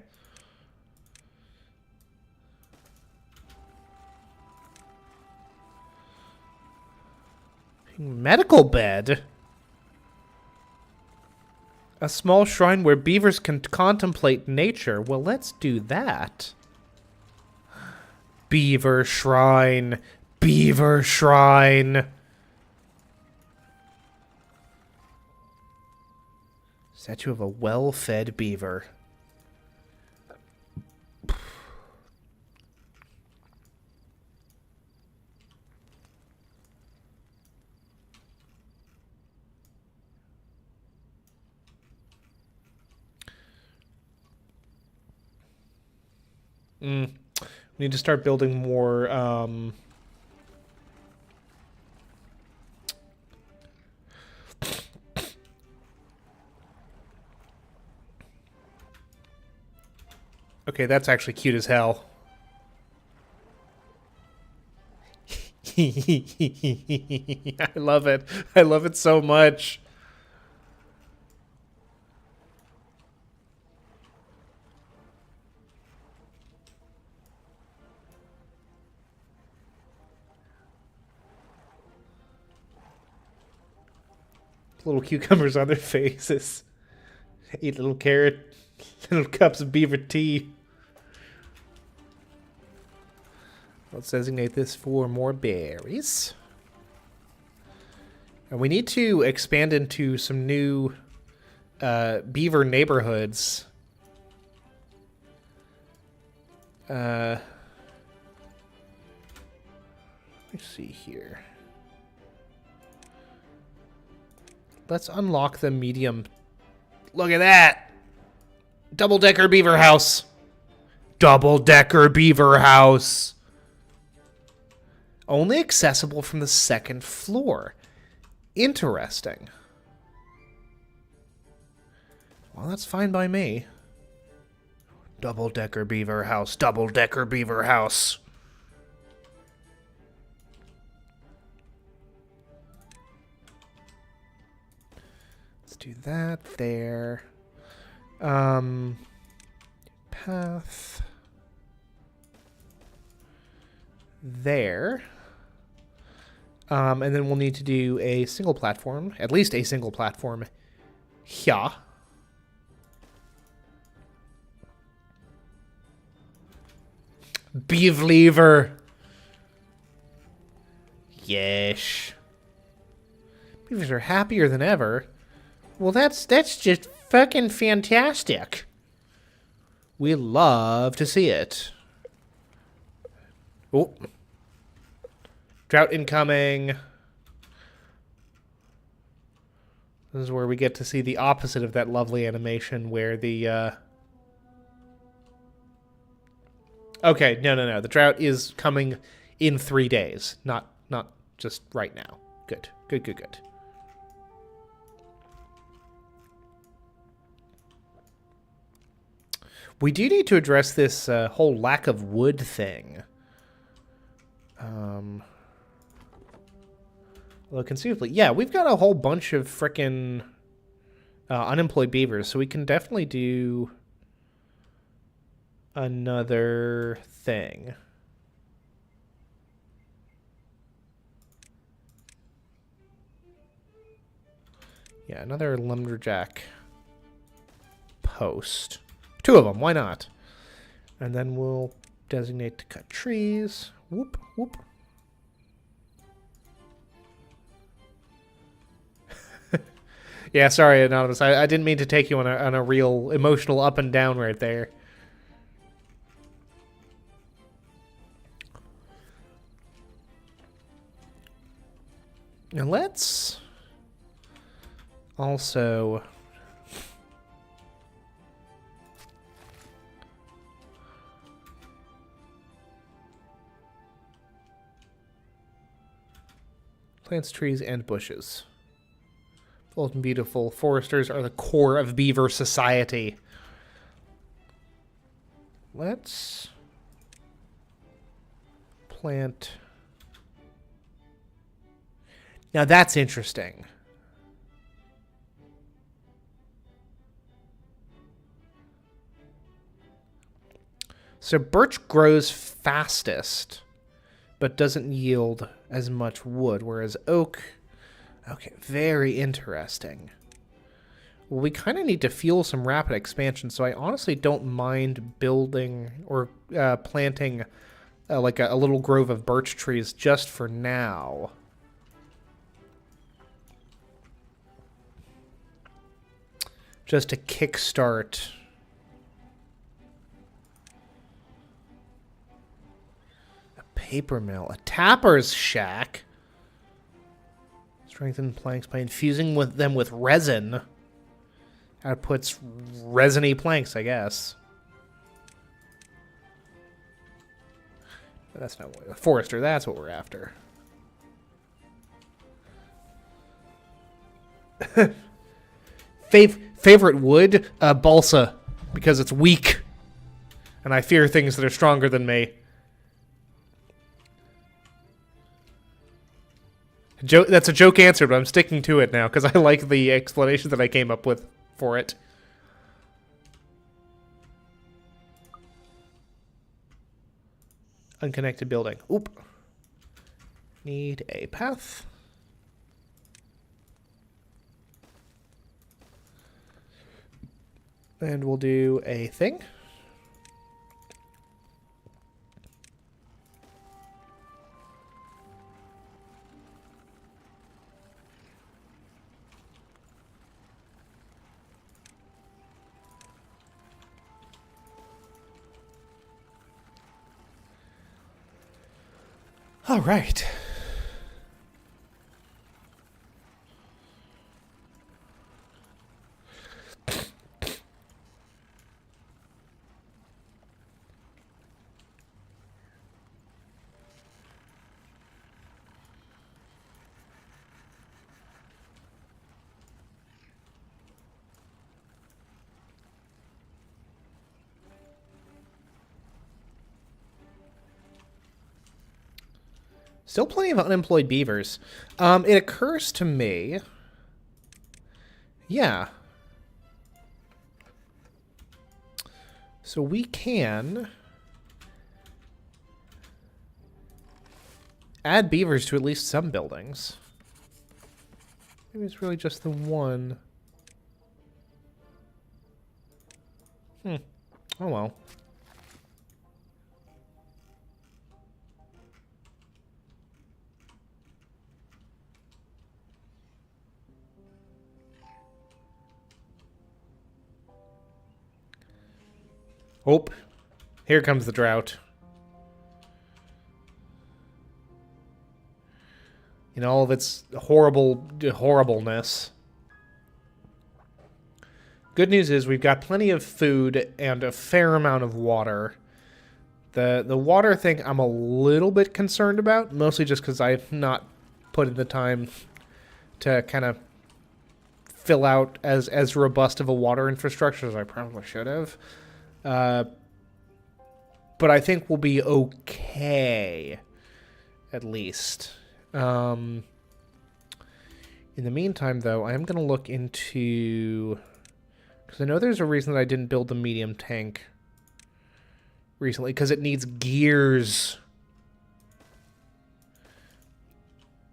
Medical bed? A small shrine where beavers can contemplate nature. Well, let's do that. Beaver shrine. Beaver shrine. Statue of a well-fed beaver. We need to start building more, Okay, that's actually cute as hell. I love it. I love it so much. Little cucumbers on their faces. Eat little carrot. Little cups of beaver tea. Let's designate this for more berries. And we need to expand into some new beaver neighborhoods. Let me see here. let's unlock the medium. Look at that! Double-decker beaver house. Double-decker beaver house. Only accessible from the second floor. Interesting. Well, that's fine by me. Double-decker beaver house. Double-decker beaver house. Let's do that there. Path. There. And then we'll need to do a single platform. At least a single platform. Here. Beavlever. Yes. Beavers are happier than ever. Well, that's just fucking fantastic. We love to see it. Oh. Drought incoming. This is where we get to see the opposite of that lovely animation where the, Okay, no. The drought is coming in 3 days. Not just right now. Good. We do need to address this whole lack of wood thing. Well, conceivably, yeah, we've got a whole bunch of frickin' unemployed beavers, so we can definitely do another thing. Yeah, another lumberjack post. 2 of them, why not? And then we'll designate to cut trees. Whoop, whoop. Yeah, sorry, Anonymous. I didn't mean to take you on a real emotional up and down right there. Now let's also plants, trees, and bushes. Bold and beautiful foresters are the core of beaver society. Let's plant. Now that's interesting. So birch grows fastest, but doesn't yield as much wood, whereas oak... Okay, very interesting. Well, we kind of need to fuel some rapid expansion, so I honestly don't mind building or planting like a little grove of birch trees just for now. Just to kickstart. A paper mill. A tapper's shack. Strengthen planks by infusing them with resin. Outputs resiny planks, I guess. But that's not what... Forester, that's what we're after. Favorite wood? Balsa. Because it's weak. And I fear things that are stronger than me. That's a joke answer, but I'm sticking to it now because I like the explanation that I came up with for it. Unconnected building. Oop. Need a path. And we'll do a thing. All right. Still plenty of unemployed beavers. It occurs to me... Yeah. So we can... add beavers to at least some buildings. Maybe it's really just the one. Oh well. Oh, here comes the drought. In all of its horribleness. Good news is we've got plenty of food and a fair amount of water. The water thing I'm a little bit concerned about, mostly just because I've not put in the time to kind of fill out as robust of a water infrastructure as I probably should have. But I think we'll be okay, at least. In the meantime, though, I am going to look into... because I know there's a reason that I didn't build the medium tank recently, because it needs gears.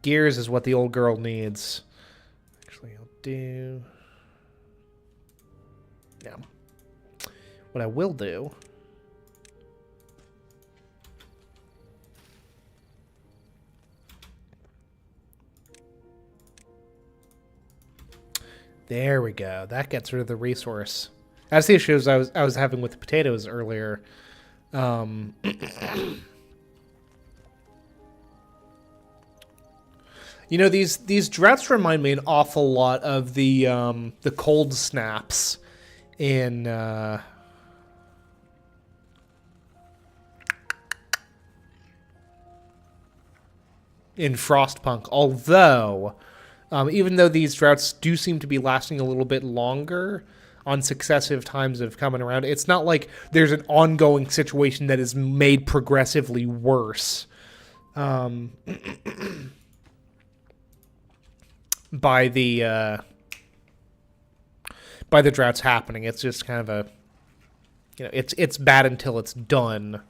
Gears is what the old girl needs. Actually, I'll do... no. What I will do... there we go. That gets rid of the resource. That's the issues I was having with the potatoes earlier. You know, these droughts remind me an awful lot of the cold snaps in Frostpunk. Although, even though these droughts do seem to be lasting a little bit longer on successive times of coming around, it's not like there's an ongoing situation that is made progressively worse by the droughts happening. It's just kind of a, you know, it's bad until it's done.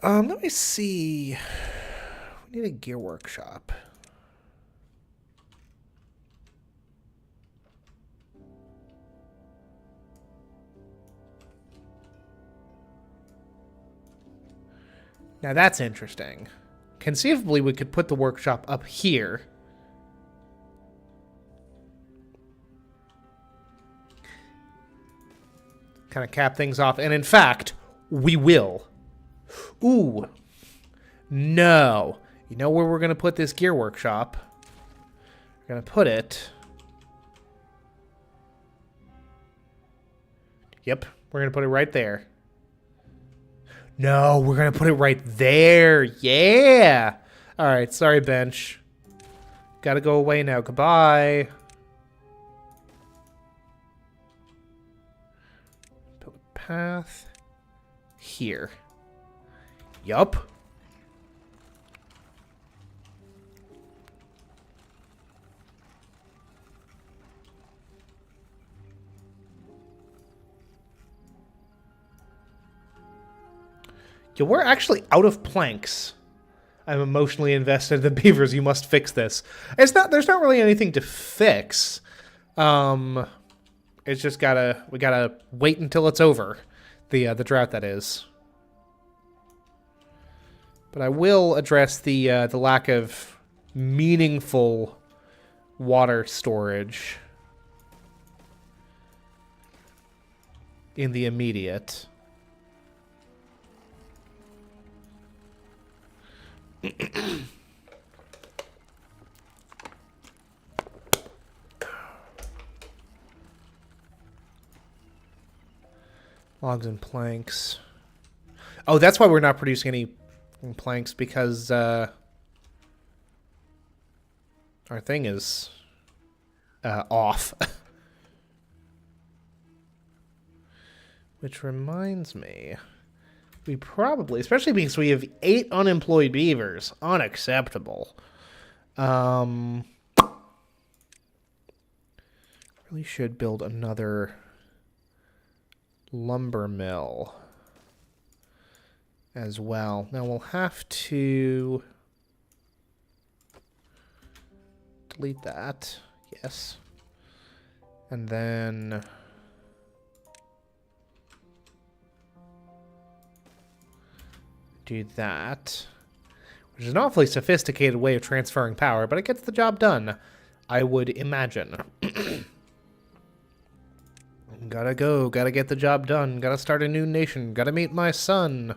Let me see. We need a gear workshop. Now that's interesting. Conceivably, we could put the workshop up here. Kind of cap things off. And in fact, we will. Ooh. No. You know where we're going to put this gear workshop? We're going to put it... yep, we're going to put it right there. No, we're going to put it right there. Yeah! Alright, sorry, bench. Gotta go away now. Goodbye. Build a path. Here. Yup. Yeah, we're actually out of planks. I'm emotionally invested in the beavers. You must fix this. There's not really anything to fix. It's just we gotta wait until it's over. The drought, that is. But I will address the lack of meaningful water storage in the immediate. Logs and planks. Oh, that's why we're not producing any planks, because our thing is off. Which reminds me, We probably, especially because we have 8 unemployed beavers. Unacceptable. Really should build another lumber mill as well. Now we'll have to delete that. Yes. And then do that, which is an awfully sophisticated way of transferring power, but it gets the job done, I would imagine. Gotta go, gotta get the job done, gotta start a new nation, gotta meet my son.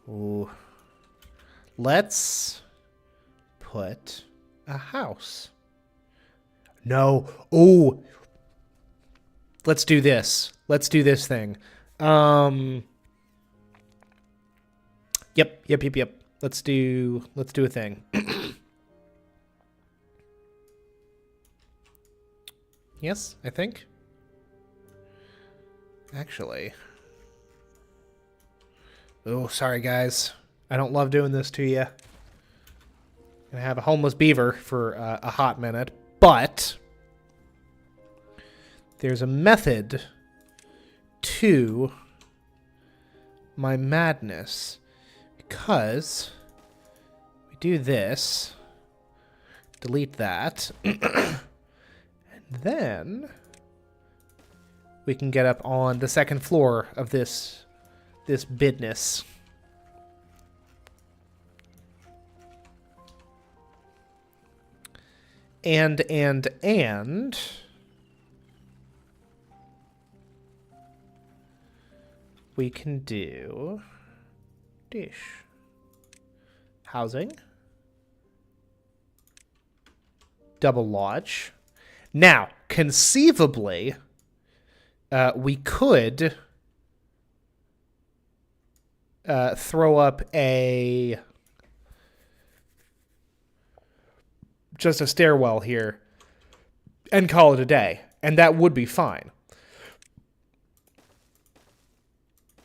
Ooh. Let's put a house. No. Ooh. Let's do this. Let's do this thing. Yep. Let's do a thing. Yes, I think. Actually. Oh, sorry guys. I don't love doing this to you. Gonna have a homeless beaver for a hot minute, but there's a method to my madness, because we do this, delete that, and then we can get up on the second floor of this business. And we can do dish, housing, double lodge. Now, conceivably, we could throw up just a stairwell here and call it a day, and that would be fine.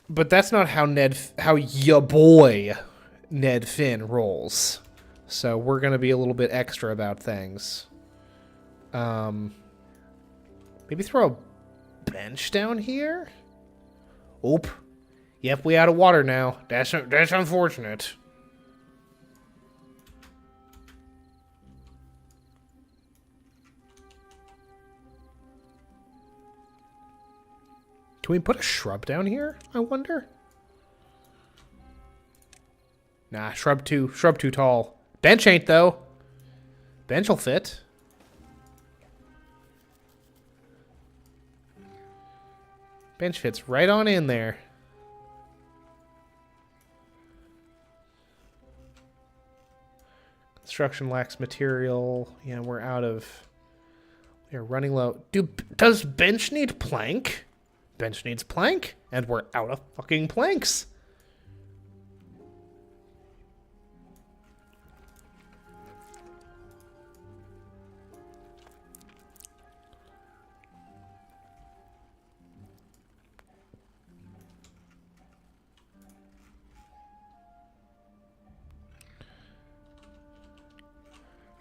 But that's not how ya boy Ned Finn rolls. So we're gonna be a little bit extra about things. Maybe throw a bench down here? Oop. Yep, we out of water now. That's unfortunate. Can we put a shrub down here, I wonder? Nah, shrub too tall. Bench ain't, though. Bench will fit. Bench fits right on in there. Construction lacks material. Yeah, we're running low. Does bench need plank? Bench needs plank, and we're out of fucking planks.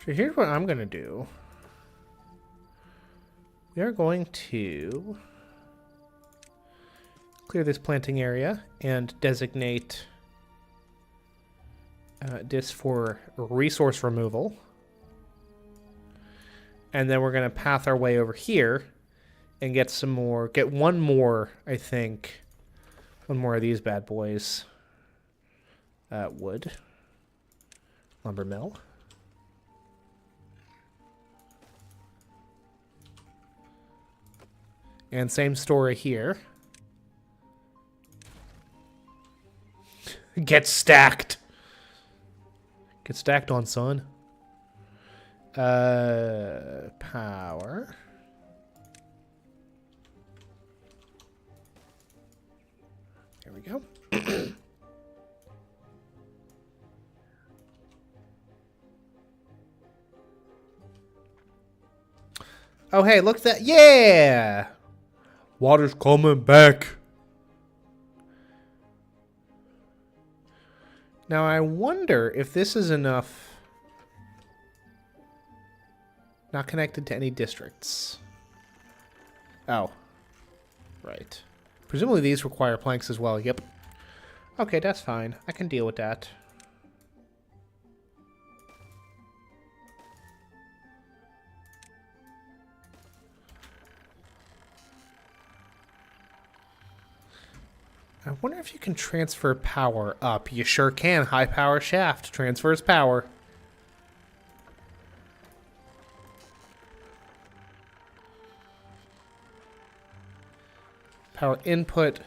So here's what I'm gonna do. We are going to clear this planting area and designate this for resource removal. And then we're going to path our way over here and get one more, I think. One more of these bad boys. Wood. Lumber mill. And same story here. Get stacked. Get stacked on, son. Power. There we go. Oh, hey, look at that. Yeah! Water's coming back. Now, I wonder if this is enough. Not connected to any districts. Oh. Right. Presumably these require planks as well. Yep. Okay, that's fine. I can deal with that. I wonder if you can transfer power up. You sure can. High power shaft transfers power. Power input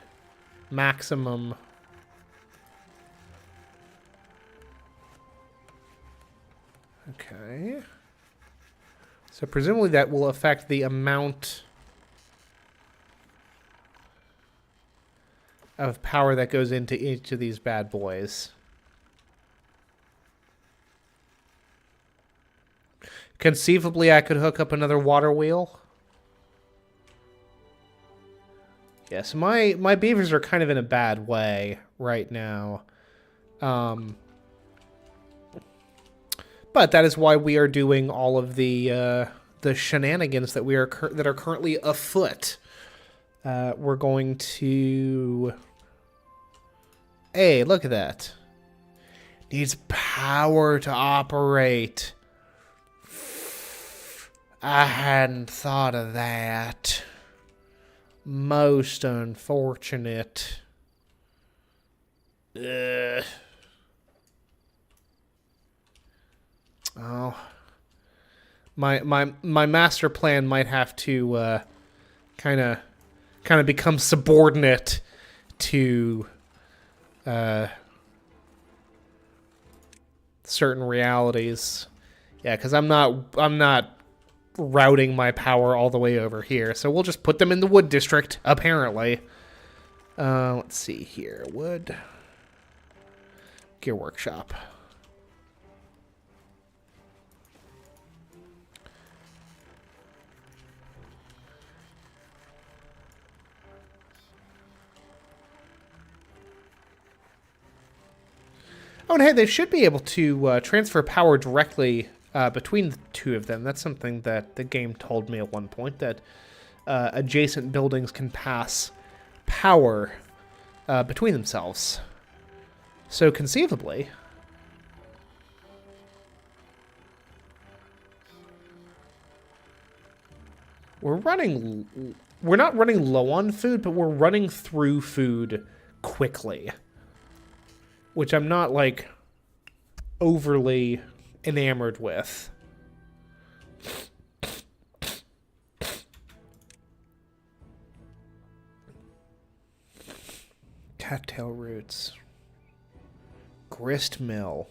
maximum. Okay. So presumably that will affect the amount of power that goes into each of these bad boys. Conceivably, I could hook up another water wheel. Yes, my beavers are kind of in a bad way right now. But that is why we are doing all of the shenanigans that that are currently afoot. We're going to... Hey, look at that. Needs power to operate. I hadn't thought of that. Most unfortunate. Ugh. Oh. My master plan might have to kind of become subordinate to certain realities. Yeah, because I'm not routing my power all the way over here, so we'll just put them in the wood district. Apparently, let's see here. Wood gear workshop. Oh, and hey, they should be able to transfer power directly between the two of them. That's something that the game told me at one point, that adjacent buildings can pass power between themselves. So conceivably... We're not running low on food, but we're running through food quickly. Which I'm not, like, overly enamored with. Cattail roots. Grist mill.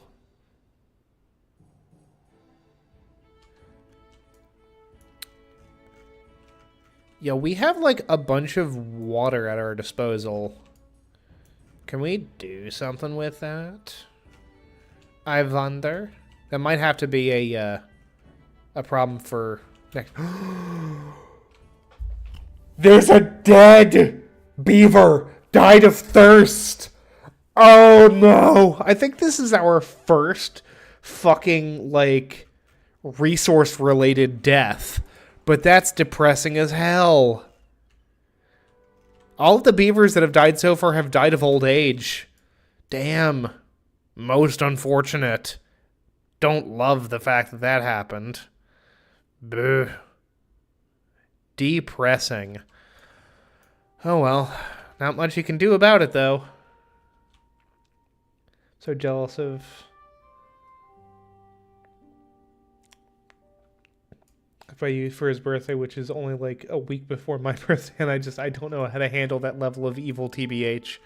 Yeah, we have, like, a bunch of water at our disposal. Can we do something with that? I wonder. That might have to be a problem for next. There's a dead beaver died of thirst. Oh no! I think this is our first fucking like resource related death, but that's depressing as hell. All of the beavers that have died so far have died of old age. Damn. Most unfortunate. Don't love the fact that that happened. Buh. Depressing. Oh well. Not much you can do about it, though. So jealous of... If I use for his birthday, which is only like a week before my birthday, and I don't know how to handle that level of evil TBH.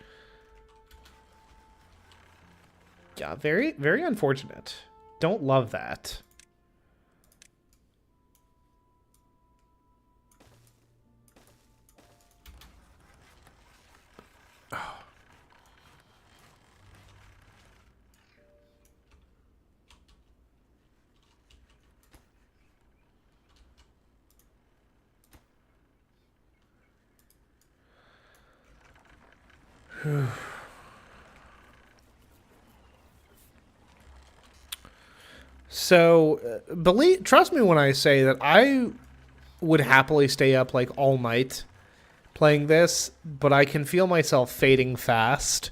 Yeah, very, very unfortunate. Don't love that. So, trust me when I say that I would happily stay up like all night playing this, but I can feel myself fading fast.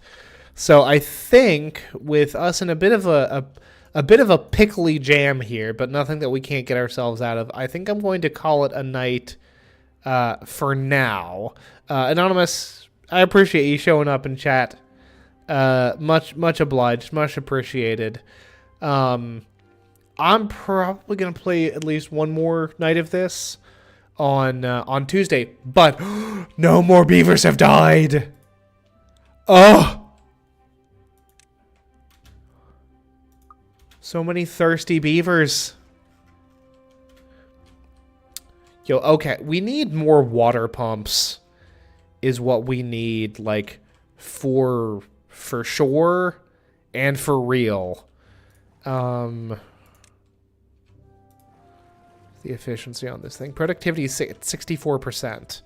So I think with us in a bit of a bit of a pickly jam here, but nothing that we can't get ourselves out of, I think I'm going to call it a night for now. Anonymous, I appreciate you showing up in chat. Much obliged, much appreciated. I'm probably gonna play at least one more night of this on Tuesday, but no more beavers have died. Oh, so many thirsty beavers. Yo, okay, we need more water pumps is what we need, like, for sure and for real. The efficiency on this thing. Productivity is 64%.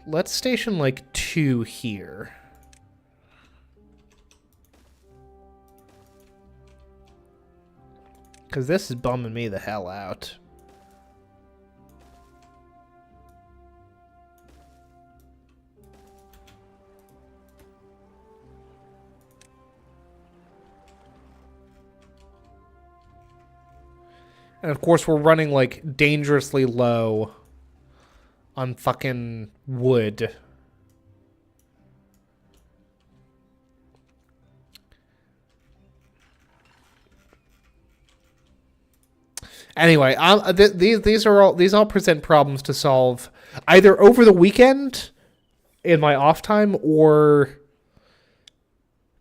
Let's station, like, 2 here. Because this is bumming me the hell out. And of course, we're running, like, dangerously low on fucking wood. Anyway, these all present problems to solve either over the weekend in my off time, or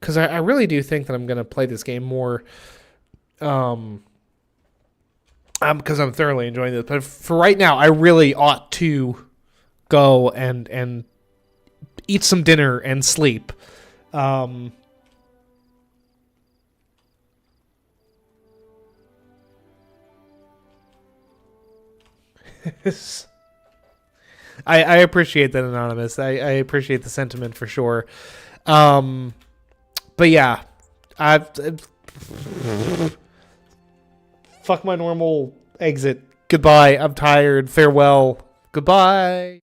because I really do think that I'm gonna play this game more. Because I'm thoroughly enjoying this, but for right now, I really ought to go and eat some dinner and sleep. I appreciate that, Anonymous. I appreciate the sentiment for sure. But yeah, fuck my normal exit. Goodbye. I'm tired. Farewell. Goodbye.